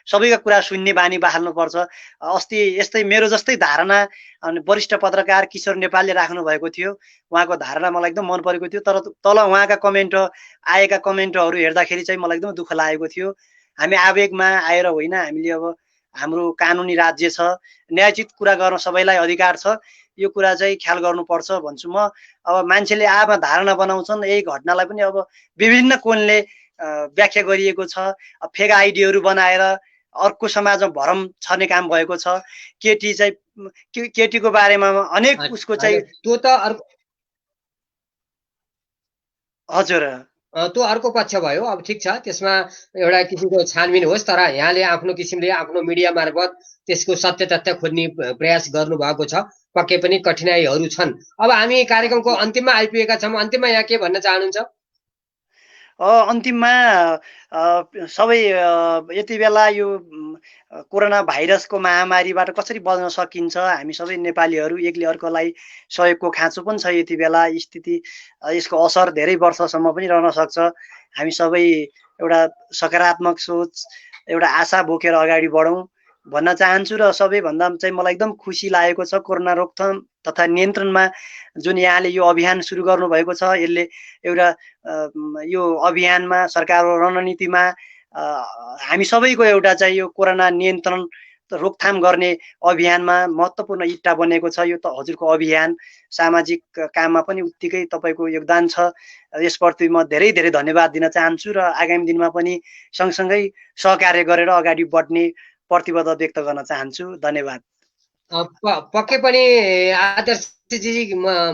सबैका कुरा सुन्ने बानी बहाल्नुपर्छ। अस्ति यस्तै मेरो जस्तै धारणा अनि वरिष्ठ पत्रकार किशोर नेपालले राख्नु भएको थियो। उहाँको धारणा मलाई एकदम मन परेको थियो, तर तल उहाँका आएका कमेन्टहरू हेर्दाखेरि चाहिँ मलाई एकदम दुःख लागेको थियो। हामी आवेगमा आएर होइन, हामीले अब हाम्रो कानुनी राज्य छ, न्यायोचित कुरा गर्न सबैलाई अधिकार छ। यो कुरा चाहिँ ख्याल गर्नुपर्छ भन्छु म। अब मान्छेले आमा धारणा बनाउँछन्। यही घटनालाई पनि अब विभिन्न कोणले व्याख्या गरिएको छ। फेक आइडीहरू बनाएर अर्को समाजमा भरम छर्ने काम भएको छ। केटी चाहिँ केटीको बारेमा अनेक उसको चाहिँ त्यो त अर्को हजुर त्यो अर्को पक्ष भयो। अब ठिक छ, त्यसमा एउटा किसिमको छानबिन होस्, तर यहाँले आफ्नो किसिमले आफ्नो मिडिया मार्फत त्यसको सत्य तथ्य खोज्ने प्रयास गर्नु भएको छ। पक्कै पनि कठिनाइहरू छन्। अब हामी कार्यक्रमको अन्तिममा आइपुगेका छौँ। अन्तिममा यहाँ के भन्न चाहनुहुन्छ? अन्तिममा सबै यति बेला यो कोरोना भाइरसको महामारीबाट कसरी बच्न सकिन्छ, हामी सबै नेपालीहरू एकले अर्कोलाई सहयोगको खाँचो पनि छ। यति बेला स्थिति यसको असर धेरै वर्षसम्म पनि रहन सक्छ। हामी सबै एउटा सकारात्मक सोच, एउटा आशा बोकेर अगाडि बढौँ भन्न चाहन्छु। र सबैभन्दा चाहिँ मलाई एकदम खुसी लागेको छ कोरोना रोकथाम तथा नियन्त्रणमा जुन यहाँले यो अभियान सुरु गर्नुभएको छ। यसले एउटा यो अभियानमा सरकारको रणनीतिमा हामी सबैको एउटा चाहिँ यो कोरोना नियन्त्रण रोकथाम गर्ने अभियानमा महत्त्वपूर्ण इट्टा बनेको छ। यो त हजुरको अभियान सामाजिक काममा पनि उत्तिकै तपाईँको योगदान छ। यसप्रति म धेरै धेरै धन्यवाद दिन चाहन्छु र आगामी दिनमा पनि सँगसँगै सहकार्य गरेर अगाडि बढ्ने प्रतिबद्धता व्यक्त गर्न चाहन्छु। धन्यवाद। पक्कै पनि आदर्शजी,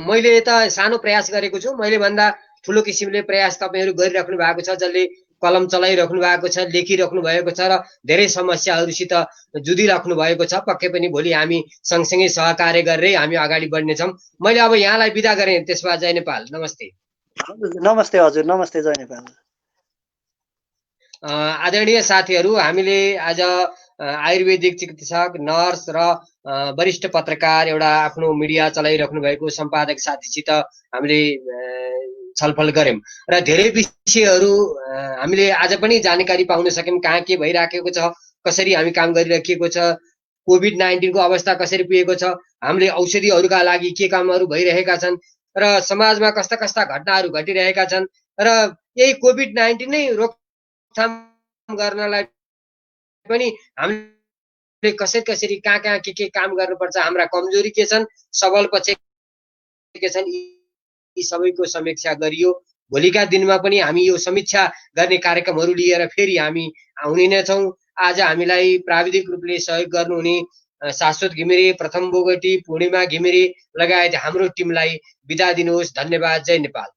मैले त सानो प्रयास गरेको छु। मैले भन्दा ठुलो किसिमले प्रयास तपाईँहरू गरिराख्नु भएको छ, जसले कलम चलाइराख्नु भएको छ, लेखिराख्नु भएको छ र धेरै समस्याहरूसित जुधिराख्नु भएको छ। पक्कै पनि भोलि हामी सँगसँगै सहकार्य गरेरै हामी अगाडि बढ्नेछौँ। मैले अब यहाँलाई बिदा गरेँ। त्यसमा जय नेपाल, नमस्ते। नमस्ते हजुर, नमस्ते, जय नेपाल। आदरणीय साथीहरू, हामीले आज आयुर्वेदिक चिकित्सक, नर्स र वरिष्ठ पत्रकार, एउटा आफ्नो मिडिया चलाइराख्नु भएको सम्पादक साथीसित हामीले छलफल गऱ्यौँ र धेरै विषयहरू हामीले आज पनि जानकारी पाउन सक्यौँ। कहाँ के भइराखेको छ, कसरी हामी काम गरिराखेको छ, कोभिड-19 को अवस्था कसरी पुगेको छ, हामीले औषधिहरूका लागि के कामहरू भइरहेका छन् र समाजमा कस्ता कस्ता घटनाहरू घटिरहेका छन् र यही कोभिड-19 नै रोकथाम गर्नलाई पनि हामीले कसरी कहाँ के काम गर्नुपर्छ, हाम्रा कमजोरी के छन्, सबल पक्ष के छन्, यी सबैको समीक्षा गरियो। भोलिका दिनमा पनि हामी यो समीक्षा गर्ने कार्यक्रमहरू लिएर फेरि हामी आउने नै छौँ। आज हामीलाई प्राविधिक रूपले सहयोग गर्नुहुने शाश्वत घिमिरे, प्रथम बोगटी, पूर्णिमा घिमिरे लगायत हाम्रो टिमलाई बिदा दिनुहोस्। धन्यवाद। जय नेपाल।